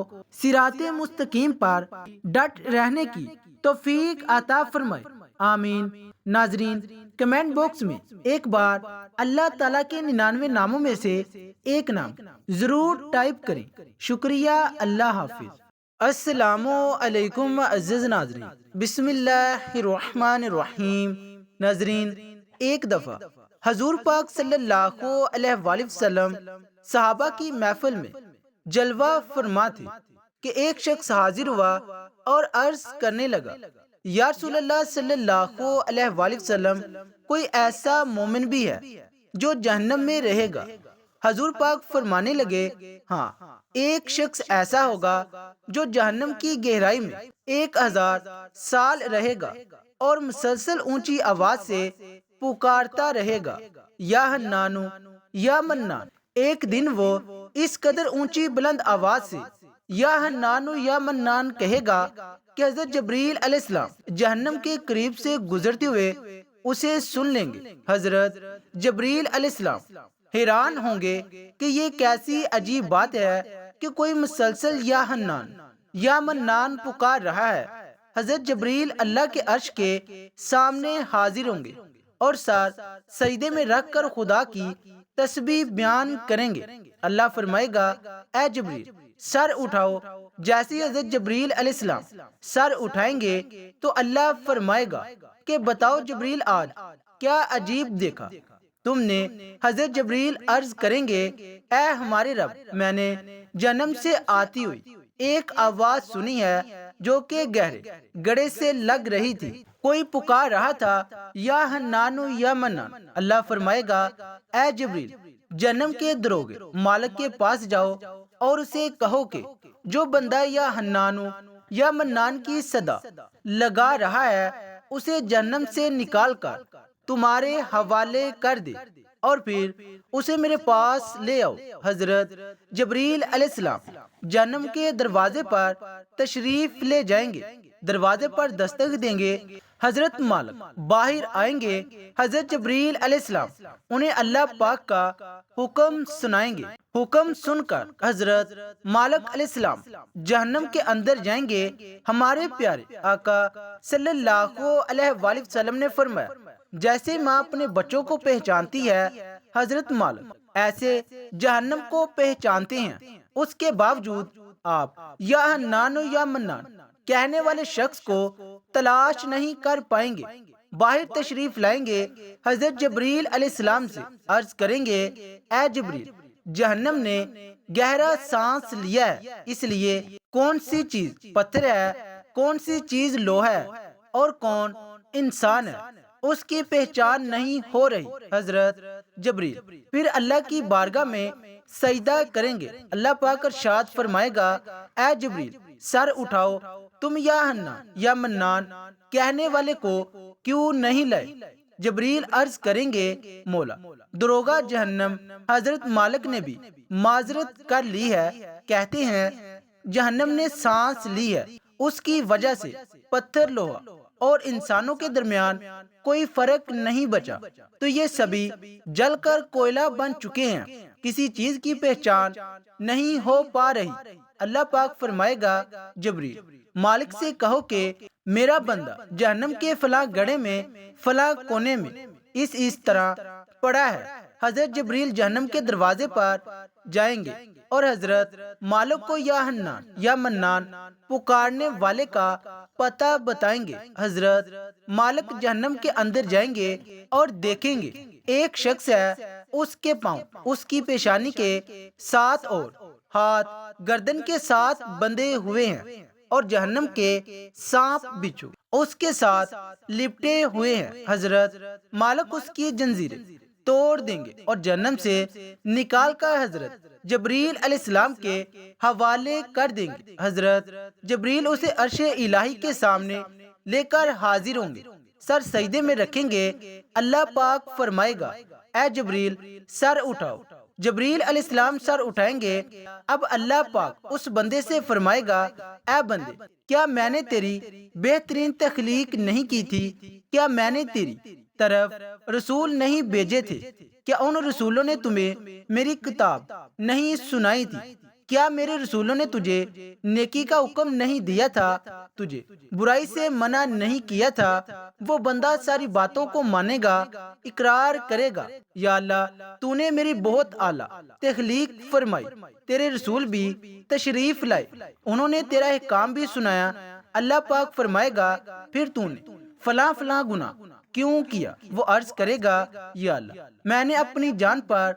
صراط مستقیم پر ڈٹ رہنے کی توفیق عطا فرمائے، آمین۔ ناظرین، کمنٹ باکس میں ایک بار اللہ تعالیٰ کے 99 ناموں میں سے ایک نام ضرور ٹائپ کریں۔ شکریہ، اللہ حافظ۔ السلام علیکم عزیز ناظرین، بسم اللہ الرحمن الرحیم۔ ناظرین، ایک دفعہ حضور پاک صلی اللہ علیہ وآلہ وسلم صحابہ کی محفل میں جلوہ فرما تھے کہ ایک شخص حاضر ہوا اور عرض کرنے لگا، یا رسول اللہ صلی اللہ علیہ وآلہ وسلم، کوئی ایسا مومن بھی ہے جو جہنم میں رہے گا؟ حضور پاک فرمانے لگے، ہاں، ایک شخص ایسا ہوگا جو جہنم کی گہرائی میں 1000 سال رہے گا اور مسلسل اونچی آواز سے پکارتا رہے گا، یا حنانو یا منان۔ ایک دن وہ اس قدر اونچی بلند آواز سے یا حنانو یا منان کہے گا کہ حضرت جبریل علیہ السلام جہنم کے قریب سے گزرتے ہوئے اسے سن لیں گے۔ حضرت جبریل علیہ السلام حیران ہوں گے کہ یہ کیسی عجیب بات ہے کہ کوئی مسلسل یا حنان یا منان پکار رہا ہے۔ حضرت جبریل اللہ کے عرش کے سامنے حاضر ہوں گے اور سر سجدے میں رکھ کر خدا کی تسبیح بیان کریں گے۔ اللہ فرمائے گا، اے جبریل سر اٹھاؤ۔ جیسے ہی حضرت جبریل علیہ السلام سر اٹھائیں گے تو اللہ فرمائے گا کہ بتاؤ جبریل آج کیا عجیب دیکھا تم نے؟ حضرت جبریل عرض کریں گے، اے ہمارے رب، میں نے جہنم سے آتی ہوئی ایک آواز سنی ہے جو کہ گہرے گڑھے سے لگ رہی تھی۔ کوئی پکار رہا تھا، یا حنانو یا منان۔ اللہ فرمائے گا، اے جبریل جہنم کے دروغے مالک کے پاس جاؤ اور اسے کہو کہ جو بندہ یا حنانو یا منان کی صدا لگا رہا ہے اسے جہنم سے نکال کر تمہارے حوالے کر دے اور پھر اسے میرے پاس لے آؤ۔ حضرت جبریل علیہ السلام جہنم کے دروازے پر تشریف لے جائیں گے، دروازے پر دستک دیں گے۔ حضرت مالک باہر آئیں گے۔ حضرت جبریل علیہ السلام انہیں اللہ پاک کا حکم سنائیں گے۔ حکم سن کر حضرت مالک علیہ السلام جہنم کے اندر جائیں گے۔ ہمارے پیارے آقا صلی اللہ علیہ وآلہ وسلم نے فرمایا، جیسے ماں اپنے بچوں کو پہچانتی ہے، حضرت مالک ایسے جہنم کو پہچانتے ہیں۔ اس کے باوجود آپ یا حنان یا منان کہنے والے شخص کو تلاش نہیں کر پائیں گے۔ باہر تشریف لائیں گے، حضرت جبریل علیہ السلام سے عرض کریں گے، اے جبریل جہنم نے گہرا سانس لیا ہے، اس لیے کون سی چیز پتھر ہے، کون سی چیز لوہا ہے اور کون انسان ہے، اس کی پہچان نہیں ہو رہی۔ حضرت جبریل پھر اللہ کی بارگاہ میں سجدہ کریں گے۔ اللہ پاک ارشاد فرمائے گا، اے جبریل سر اٹھاؤ، تم یا حنان یا منان کہنے والے کو کیوں نہیں لائے؟ جبریل عرض کریں گے، مولا دروغہ جہنم حضرت مالک نے بھی معذرت کر لی ہے، کہتے ہیں جہنم نے سانس لی ہے، اس کی وجہ سے پتھر لوہا اور انسانوں کے درمیان کوئی فرق نہیں بچا، تو یہ سبھی جل کر کوئلہ بن چکے ہیں، کسی چیز کی پہچان نہیں ہو پا رہی۔ اللہ پاک فرمائے گا، جبریل مالک سے کہو کہ میرا بندہ جہنم کے فلاں گڑھے میں فلاں کونے میں اس طرح پڑا ہے۔ حضرت جبریل جہنم کے دروازے پر جائیں گے اور حضرت مالک کو یا حنان یا منان پکارنے والے کا پتہ بتائیں گے۔ حضرت مالک جہنم کے اندر جائیں گے اور دیکھیں گے ایک شخص ہے، اس کے پاؤں اس کی پیشانی کے ساتھ اور ہاتھ گردن کے ساتھ بندھے ہوئے ہیں اور جہنم کے سانپ بچھو اس کے ساتھ لپٹے ہوئے ہیں۔ حضرت مالک اس کی جنزیریں توڑ دیں گے اور جہنم سے نکال کر حضرت جبریل علیہ السلام کے حوالے کر دیں گے۔ حضرت جبریل اسے عرش الہی کے سامنے لے کر حاضر ہوں گے، سر سجدے میں رکھیں گے۔ اللہ پاک فرمائے گا، اے جبریل سر اٹھاؤ۔ جبریل علیہ السلام سر اٹھائیں گے۔ اب اللہ پاک اس بندے سے فرمائے گا، اے بندے کیا میں نے تیری بہترین تخلیق نہیں کی تھی؟ کیا میں نے تیری طرف رسول نہیں بھیجے تھے؟ کیا ان رسولوں نے تمہیں میری کتاب نہیں سنائی تھی؟ کیا میرے رسولوں نے تجھے نیکی کا حکم نہیں دیا تھا، تجھے برائی سے منع نہیں کیا تھا؟ وہ بندہ ساری باتوں کو مانے گا، اقرار کرے گا، یا اللہ تو نے میری بہت اعلیٰ تخلیق فرمائی، تیرے رسول بھی تشریف لائے، انہوں نے تیرا احکام بھی سنایا۔ اللہ پاک فرمائے گا، پھر تو نے فلاں فلاں گناہ کیوں کیا؟ وہ عرض کرے گا، یا اللہ میں نے اپنی جان پر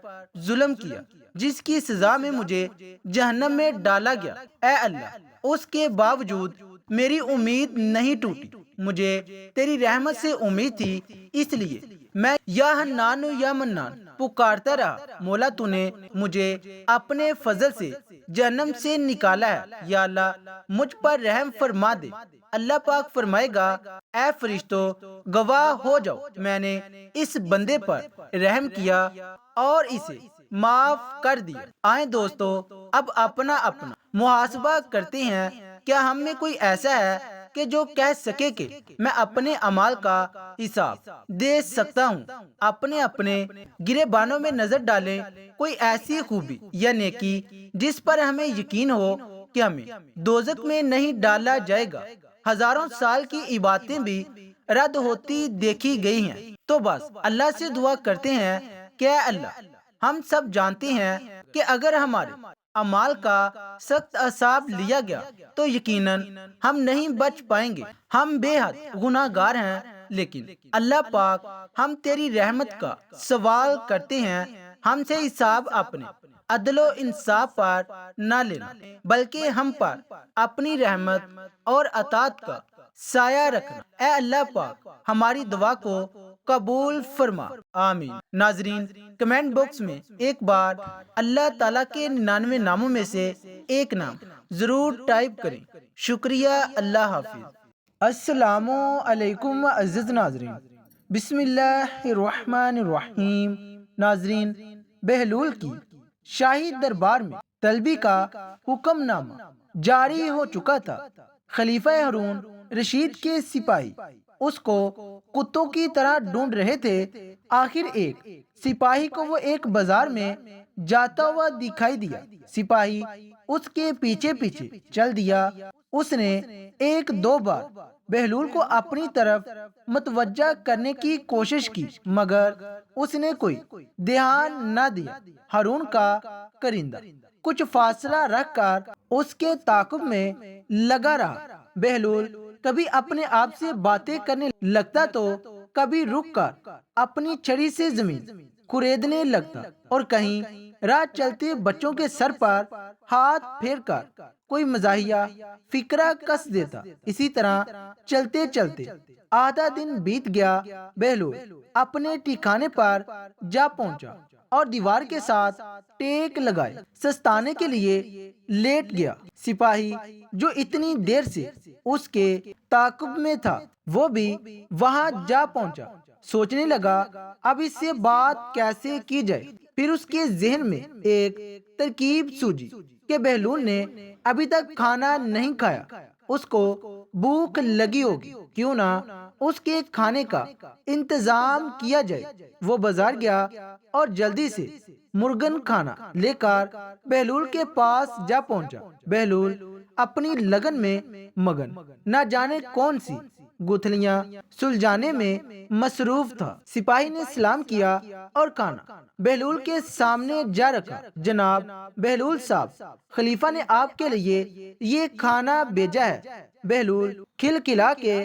ظلم کیا جس کی سزا میں مجھے جہنم میں ڈالا گیا۔ اے اللہ اس کے باوجود میری امید نہیں ٹوٹی، مجھے تیری رحمت سے امید تھی، اس لیے میں یا حنان یا منان پکارتا رہا۔ مولا تو نے مجھے اپنے فضل سے جہنم سے نکالا ہے، یا اللہ مجھ پر رحم فرما دے۔ اللہ پاک فرمائے گا، اے فرشتوں گواہ ہو جاؤ، میں نے اس بندے پر رحم کیا اور اسے معاف کر دیا۔ آئیں دوستو، اب اپنا محاسبہ کرتے ہیں۔ کیا ہم میں کوئی ایسا ہے کہ جو کہہ سکے کہ میں اپنے اعمال کا حساب دے سکتا ہوں؟ اپنے گریبانوں میں نظر ڈالیں، کوئی ایسی خوبی یا نیکی جس پر ہمیں یقین ہو کہ ہمیں دوزخ میں نہیں ڈالا جائے گا۔ ہزاروں سال کی عبادتیں بھی رد ہوتی دیکھی گئی ہیں، تو بس اللہ سے دعا کرتے ہیں کہ اے اللہ، ہم سب جانتے ہیں کہ اگر ہمارے اعمال کا سخت حساب لیا گیا تو یقیناً ہم نہیں بچ پائیں گے۔ ہم بے حد گناہ گار ہیں، لیکن اللہ پاک، ہم تیری رحمت کا سوال کرتے ہیں، ہم سے حساب اپنے عدل و انصاف پر نہ لینا، بلکہ ہم پر اپنی رحمت اور اطاعت کا سایہ رکھنا۔ اے اللہ پاک، ہماری دعا کو قبول فرما، آمین۔ ناظرین، کمنٹ باکس میں ایک بار اللہ تعالیٰ کے 99 ناموں میں سے ایک نام ضرور ٹائپ کریں۔ شکریہ، اللہ حافظ۔ السلام علیکم عزیز ناظرین، بسم اللہ الرحمن الرحیم۔ ناظرین، بہلول کی شاہی دربار میں طلبی کا حکم نامہ جاری ہو چکا تھا۔ خلیفہ ہارون رشید کے سپاہی اس کو کتوں کی طرح ڈھونڈ رہے تھے۔ آخر ایک سپاہی کو وہ ایک بازار میں جاتا ہوا دکھائی دیا۔ سپاہی اس کے پیچھے پیچھے چل دیا۔ اس نے ایک دو بار بہلول کو اپنی طرف متوجہ کرنے کی کوشش کی، مگر اس نے کوئی دھیان نہ دیا۔ ہارون کا کرندہ کچھ فاصلہ رکھ کر اس کے تعاقب میں لگا رہا۔ بہلول کبھی اپنے آپ سے باتیں کرنے لگتا تو کبھی رک کر اپنی چھڑی سے زمین کھریدنے لگتا، اور کہیں راہ چلتے بچوں کے سر پر ہاتھ پھیر کر کوئی مزاحیہ فقرہ کس دیتا۔ اسی طرح چلتے چلتے آدھا دن بیت گیا۔ بہلول اپنے ٹھکانے پر جا پہنچا اور دیوار کے ساتھ ٹیک لگائے سستانے کے لیے لیٹ گیا۔ سپاہی جو اتنی دیر سے اس کے تعاقب میں تھا، وہ بھی وہاں جا پہنچا۔ سوچنے لگا اب اس سے بات کیسے کی جائے۔ پھر اس کے ذہن میں ایک ترکیب سوجی کہ بہلول نے ابھی تک کھانا نہیں کھایا، اس کو بھوک لگی ہوگی، کیوں نہ اس کے کھانے کا انتظام کیا جائے۔ وہ بازار گیا اور جلدی سے مرغن کھانا لے کر بہلول کے پاس جا پہنچا۔ بہلول اپنی لگن میں مگن، نہ جانے کون سی گتھلیاں سلجھانے میں مصروف تھا۔ سپاہی نے سلام کیا اور کھانا بہلول کے سامنے جا رکھا۔ جناب بہلول صاحب، خلیفہ نے آپ کے لیے یہ کھانا بھیجا ہے۔ بہلول کھلکھلا کے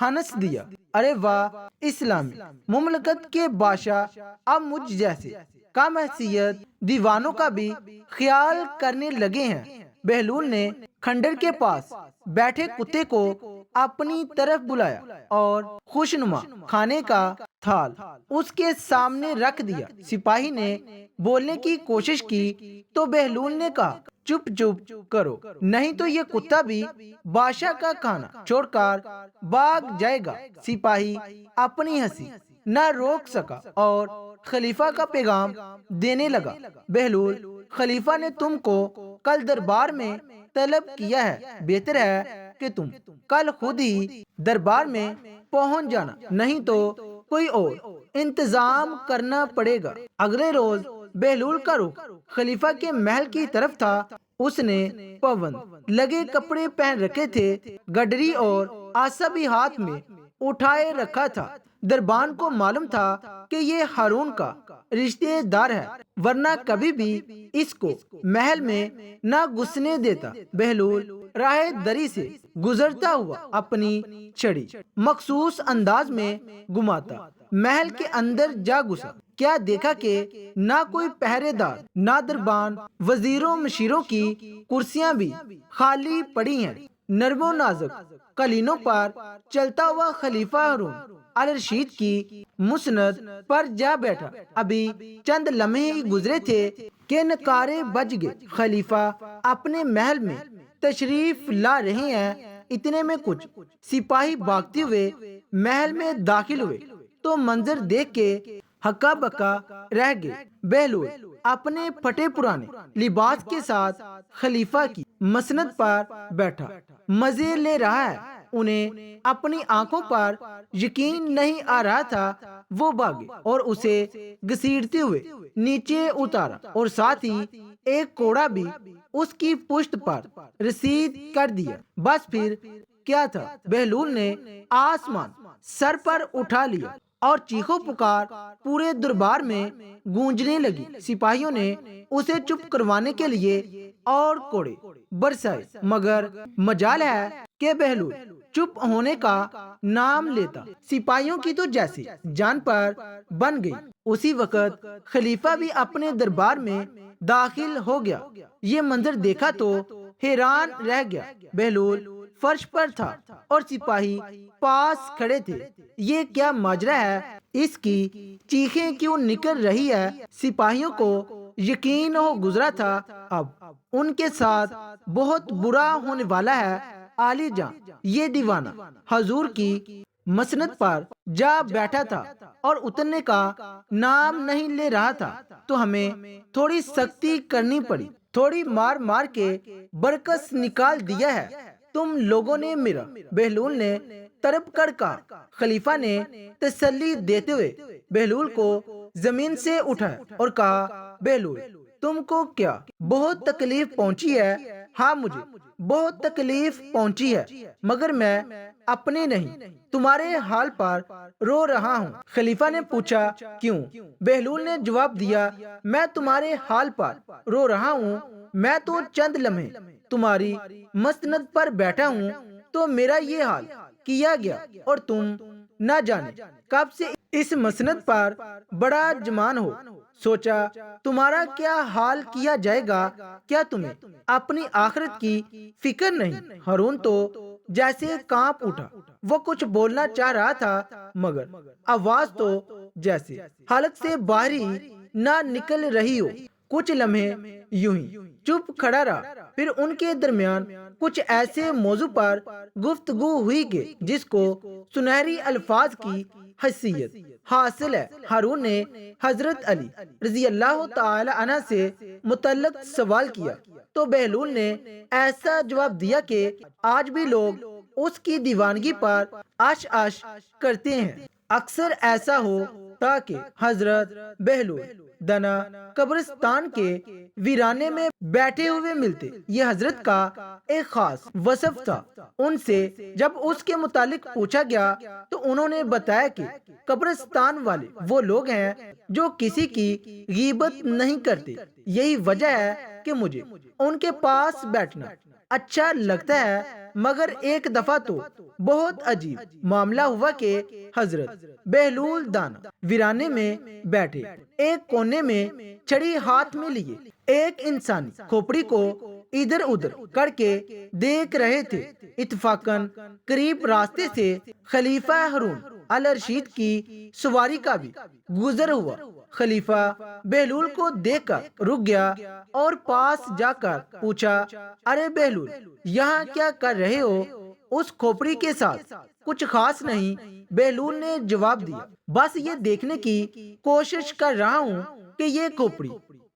ہنس دیا، ارے واہ، اسلامی مملکت کے بادشاہ اب مجھ جیسے کم حیثیت دیوانوں کا بھی خیال کرنے لگے ہیں۔ بہلول نے کھنڈر کے پاس بیٹھے کتے کو اپنی طرف بلایا اور خوشنما کھانے کا تھال اس کے سامنے رکھ دیا۔ سپاہی نے بولنے کی کوشش کی تو بہلول نے کہا، چپ چپ کرو، نہیں تو یہ کتا بھی بادشاہ کا کھانا چھوڑ کر بھاگ جائے گا۔ سپاہی اپنی ہنسی نہ روک سکا اور خلیفہ کا پیغام دینے لگا، بہلول، خلیفہ نے تم کو کل دربار میں طلب کیا ہے، بہتر ہے کہ تم کل خود ہی دربار میں پہنچ جانا، نہیں تو کوئی اور انتظام کرنا پڑے گا۔ اگلے روز بہلول کا رخ خلیفہ کے محل کی طرف تھا۔ اس نے پابند لگے کپڑے پہن رکھے تھے، گڈری اور عصا بھی ہاتھ میں اٹھائے رکھا تھا۔ دربان کو معلوم تھا کہ یہ ہارون کا رشتہ دار ہے، ورنہ کبھی بھی اس کو محل میں نہ گھسنے دیتا۔ بہلول راہ دری سے گزرتا ہوا اپنی چھڑی مخصوص انداز میں گھماتا محل کے اندر جا گھسا۔ کیا دیکھا کہ نہ کوئی پہرے دار، نہ دربان، وزیروں مشیروں کی کرسیاں بھی خالی پڑی ہیں۔ نرم و نازک قالینوں پر چلتا ہوا خلیفہ ہارون الرشید کی مسند پر جا بیٹھا۔ ابھی چند لمحے ہی گزرے تھے کہ نکارے بج گئے۔ خلیفہ اپنے محل میں تشریف لا رہے ہیں۔ اتنے میں کچھ سپاہی بھاگتے ہوئے محل میں داخل ہوئے تو منظر دیکھ کے ہکا بکا رہ گئے۔ بہلول اپنے پھٹے پرانے لباس کے ساتھ خلیفہ کی مسند پر بیٹھا مزے لے رہا ہے۔ انہیں اپنی آنکھوں پر یقین نہیں آ رہا تھا۔ وہ بھاگے اور اسے گھسیٹتے ہوئے نیچے اتارا اور ساتھ ہی ایک کوڑا بھی اس کی پشت پر رسید کر دیا۔ بس پھر کیا تھا، بہلول نے آسمان سر پر اٹھا لیا اور چیخو پکار پورے دربار میں گونجنے لگی۔ سپاہیوں نے اسے چپ کروانے کے لیے اور کوڑے برسائے، مگر مجال ہے کہ بہلول چپ ہونے کا نام لیتا۔ سپاہیوں کی تو جیسے جان پر بن گئی۔ اسی وقت خلیفہ بھی اپنے دربار میں داخل ہو گیا۔ یہ منظر دیکھا تو حیران رہ گیا۔ بہلول فرش پر تھا اور سپاہی پاس کھڑے تھے۔ یہ کیا ماجرا ہے؟ اس کی چیخیں کیوں نکل رہی ہے؟ سپاہیوں کو یقین ہو گزرا تھا اب ان کے ساتھ بہت برا ہونے والا ہے۔ عالی جان یہ دیوانہ حضور کی مسند پر جا بیٹھا تھا اور اترنے کا نام نہیں لے رہا تھا، تو ہمیں تھوڑی سختی کرنی پڑی، تھوڑی مار مار کے برکس نکال دیا ہے تم لوگوں نے میرا۔ بہلول نے تڑپ کر کہا۔ خلیفہ نے تسلی دیتے ہوئے بہلول کو زمین سے اٹھایا اور کہا، بہلول تم کو کیا بہت تکلیف پہنچی ہے؟ ہاں مجھے بہت تکلیف پہنچی ہے، مگر میں اپنے نہیں تمہارے حال پر رو رہا ہوں۔ خلیفہ نے پوچھا، کیوں؟ بہلول نے جواب دیا، میں تمہارے حال پر رو رہا ہوں، میں تو چند لمحے تمہاری مسند پر بیٹھا ہوں تو میرا یہ حال کیا گیا، اور تم نہ جانے کب سے اس مسند پر بڑا جمان ہو۔ سوچا تمہارا کیا حال کیا جائے گا، کیا تمہیں اپنی آخرت کی فکر نہیں؟ ہارون تو جیسے کانپ اٹھا۔ وہ کچھ بولنا چاہ رہا تھا مگر آواز تو جیسے حلق سے باہر ہی نہ نکل رہی ہو۔ کچھ لمحے یوں ہی چپ کھڑا رہا، پھر ان کے درمیان کچھ ایسے موضوع پر گفتگو ہوئی کہ جس کو سنہری الفاظ کی حیثیت حاصل ہے۔ ہارون نے حضرت علی رضی اللہ تعالی عنہ سے متعلق سوال کیا تو بہلول نے ایسا جواب دیا کہ آج بھی لوگ اس کی دیوانگی پر عش عش کرتے ہیں۔ اکثر ایسا ہو تاکہ حضرت بہلول دنا قبرستان کے ویرانے میں بیٹھے ہوئے ملتے۔ یہ حضرت کا ایک خاص وصف تھا۔ ان سے جب اس کے متعلق پوچھا گیا تو انہوں نے بتایا کہ قبرستان والے وہ لوگ ہیں جو کسی کی غیبت نہیں کرتے۔ یہی وجہ ہے کہ مجھے ان کے پاس بیٹھنا اچھا لگتا ہے۔ مگر ایک دفعہ تو بہت عجیب معاملہ ہوا کہ حضرت بہلول دانا ویرانے میں بیٹھے، ایک کونے میں چھڑی ہاتھ میں لیے ایک انسانی کھوپڑی کو ادھر ادھر کر کے دیکھ رہے تھے۔ اتفاقاً قریب راستے سے خلیفہ ہارون الرشید کی سواری کا بھی گزر ہوا۔ خلیفہ بہلول کو دیکھ کر رک گیا اور پاس جا کر پوچھا، ارے بہلول یہاں کیا کر رہے ہو؟ اس کھوپڑی کے ساتھ کچھ خاص نہیں، بہلول نے جواب دیا، بس یہ دیکھنے کی کوشش کر رہا ہوں کہ یہ کھوپڑی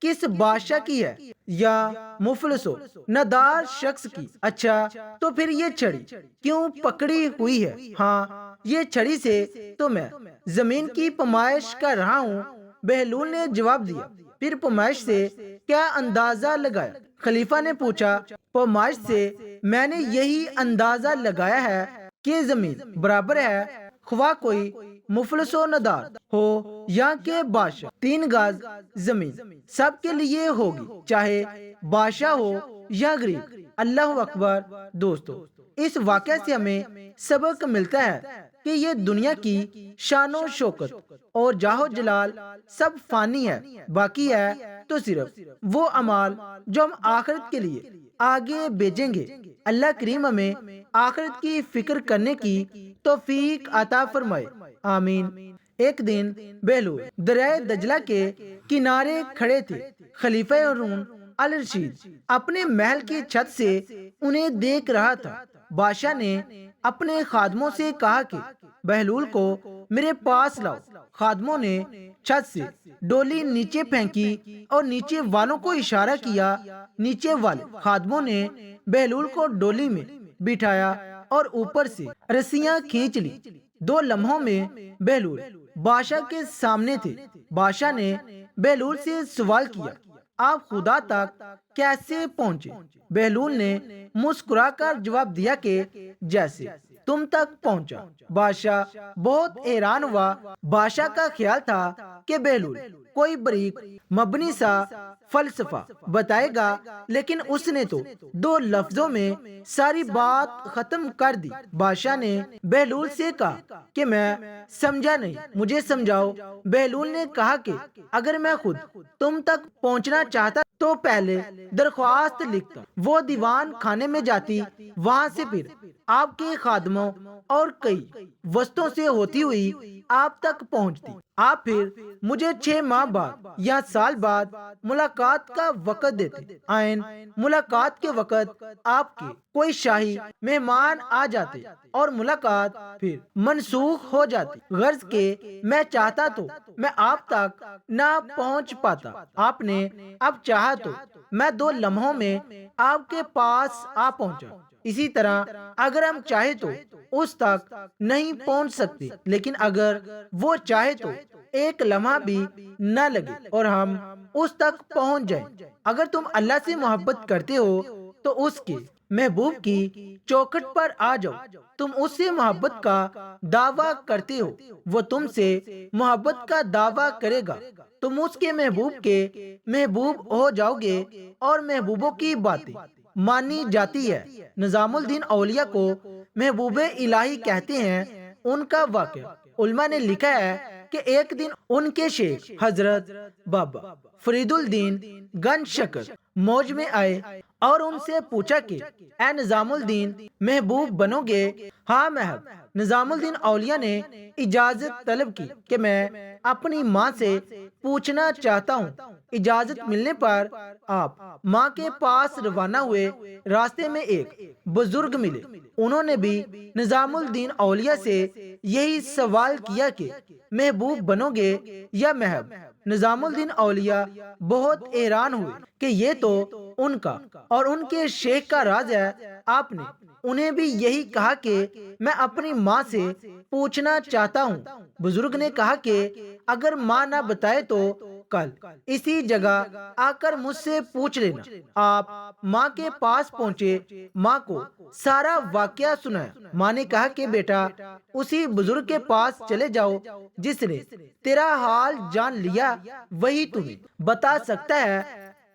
کس بادشاہ کی ہے، یا مفلس و نادار شخص کی۔ اچھا تو پھر یہ چھڑی کیوں پکڑی ہوئی ہے؟ ہاں یہ چھڑی سے تو میں زمین کی پیمائش کر رہا ہوں، بہلول نے جواب دیا۔ پھر پیمائش سے کیا اندازہ لگایا؟ خلیفہ نے پوچھا۔ پیمائش سے میں نے یہی اندازہ لگایا ہے کہ زمین برابر ہے، خواہ کوئی مفلس و ندار ہو یا کہ بادشاہ، 3 گز زمین سب کے لیے ہوگی، چاہے بادشاہ ہو یا غریب۔ اللہ اکبر۔ دوستو اس واقعے سے ہمیں سبق ملتا ہے کہ یہ دنیا کی شان و شوکت اور جاہ و جلال سب فانی ہے، باقی ہے تو صرف وہ اعمال جو ہم آخرت کے لیے آگے بھیجیں گے۔ اللہ کریم ہمیں آخرت کی فکر کرنے کی توفیق عطا فرمائے، آمین۔ ایک دن بہلول دریائے دجلہ کے کنارے کھڑے تھے۔ خلیفہ ہارون الرشید اپنے محل کی چھت سے انہیں دیکھ رہا تھا۔ بادشاہ نے اپنے خادموں سے کہا کہ بہلول کو میرے پاس لاؤ۔ خادموں نے چھت سے ڈولی نیچے پھینکی اور نیچے والوں کو اشارہ کیا۔ نیچے والے خادموں نے بہلول کو ڈولی میں بٹھایا اور اوپر سے رسیاں کھینچ لی۔ 2 لمحوں میں بہلول بادشاہ کے سامنے تھے۔ بادشاہ نے بہلول سے سوال کیا، آپ خدا تک کیسے پہنچے؟ بہلول نے مسکرا کر جواب دیا کہ جیسے تم تک پہنچا۔ بادشاہ بہت حیران ہوا۔ بادشاہ کا خیال تھا کہ بہلول کوئی بریک مبنی سا فلسفہ بتائے گا، لیکن اس نے تو 2 لفظوں میں ساری بات ختم کر دی۔ بادشاہ نے بہلول سے کہا کہ میں سمجھا نہیں، مجھے سمجھاؤ۔ بہلول نے کہا کہ اگر میں خود تم تک پہنچنا چاہتا تو پہلے درخواست لکھتا، وہ دیوان خانے میں جاتی، وہاں سے پھر آپ کے خادموں اور کئی وسطوں سے ہوتی ہوئی آپ تک پہنچتی۔ آپ پھر مجھے 6 ماہ بعد یا سال بعد ملاقات کا وقت دیتے۔ عین ملاقات کے وقت آپ کے کوئی شاہی مہمان آ جاتے اور ملاقات پھر منسوخ ہو جاتی۔ غرض کہ میں چاہتا تو میں آپ تک نہ پہنچ پاتا، آپ نے اب چاہا تو میں 2 لمحوں میں آپ کے پاس آ پہنچا۔ اسی طرح اگر ہم چاہے تو اس تک نہیں پہنچ سکتے، لیکن اگر وہ چاہے تو 1 لمحہ بھی نہ لگے اور ہم اس تک پہنچ جائیں۔ اگر تم اللہ سے محبت کرتے ہو تو اس کے محبوب کی چوکھٹ پر آ جاؤ۔ تم اس سے محبت کا دعویٰ کرتے ہو، وہ تم سے محبت کا دعویٰ کرے گا۔ تم اس کے محبوب ہو جاؤ گے اور محبوبوں کی باتیں مانی جاتی ہے۔ نظام الدین اولیاء کو محبوب الہی کہتے ہیں۔ ان کا واقعہ علماء نے لکھا ہے کہ ایک دن ان کے شیخ حضرت بابا فرید الدین گنج شکر موج میں آئے اور ان سے پوچھا کہ اے نظام الدین محبوب بنو گے؟ ہاں محب۔ نظام الدین اولیاء نے اجازت طلب کی کہ میں اپنی ماں سے پوچھنا چاہتا ہوں۔ اجازت ملنے پر آپ ماں کے پاس روانہ ہوئے۔ راستے میں ایک بزرگ ملے، انہوں نے بھی نظام الدین اولیاء سے یہی سوال کیا کہ محبوب بنو گے یا محب؟ نظام الدین اولیاء بہت حیران ہوئے کہ یہ تو ان کا اور ان کے شیخ کا راز ہے۔ آپ نے انہیں بھی یہی کہا کہ میں اپنی ماں سے پوچھنا چاہتا ہوں۔ بزرگ نے کہا کہ اگر ماں نہ بتائے تو کل اسی جگہ آ کر مجھ سے پوچھ لینا۔ آپ ماں کے پاس پہنچے، ماں کو سارا واقعہ سنایا۔ ماں نے کہا کہ بیٹا اسی بزرگ کے پاس چلے جاؤ جس نے تیرا حال جان لیا، وہی تمہیں بتا سکتا ہے۔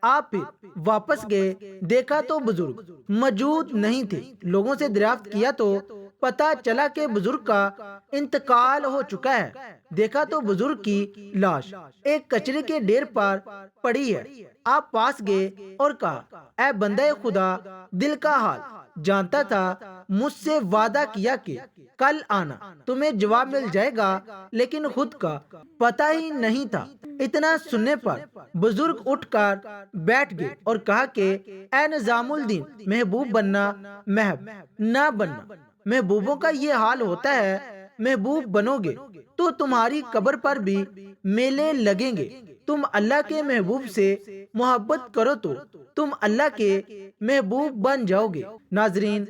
آپ پھر واپس گئے، دیکھا تو بزرگ موجود نہیں تھے۔ لوگوں سے دریافت کیا تو پتا چلا کہ بزرگ کا انتقال ہو چکا ہے۔ دیکھا تو بزرگ کی لاش ایک کچرے کے ڈھیر پر پڑی ہے۔ آپ پاس گئے اور کہا اے بندہ خدا، دل کا حال جانتا تھا، مجھ سے وعدہ کیا کہ کل آنا، تمہیں جواب مل جائے گا، لیکن خود کا پتہ ہی نہیں تھا۔ اتنا سننے پر بزرگ اٹھ کر بیٹھ گئے اور کہا کہ اے نظام الدین، محبوب بننا محب نہ بننا، محبوبوں کا یہ حال ہوتا ہے۔ محبوب بنو گے تو تمہاری قبر پر بھی میلے لگیں گے۔ تم اللہ کے محبوب سے محبت کرو تو تم اللہ کے محبوب بن جاؤ گے۔ ناظرین،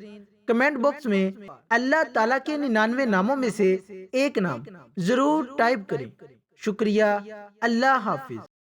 کمنٹ باکس میں اللہ تعالیٰ کے 99 ناموں میں سے ایک نام ضرور ٹائپ کریں۔ شکریہ، اللہ حافظ۔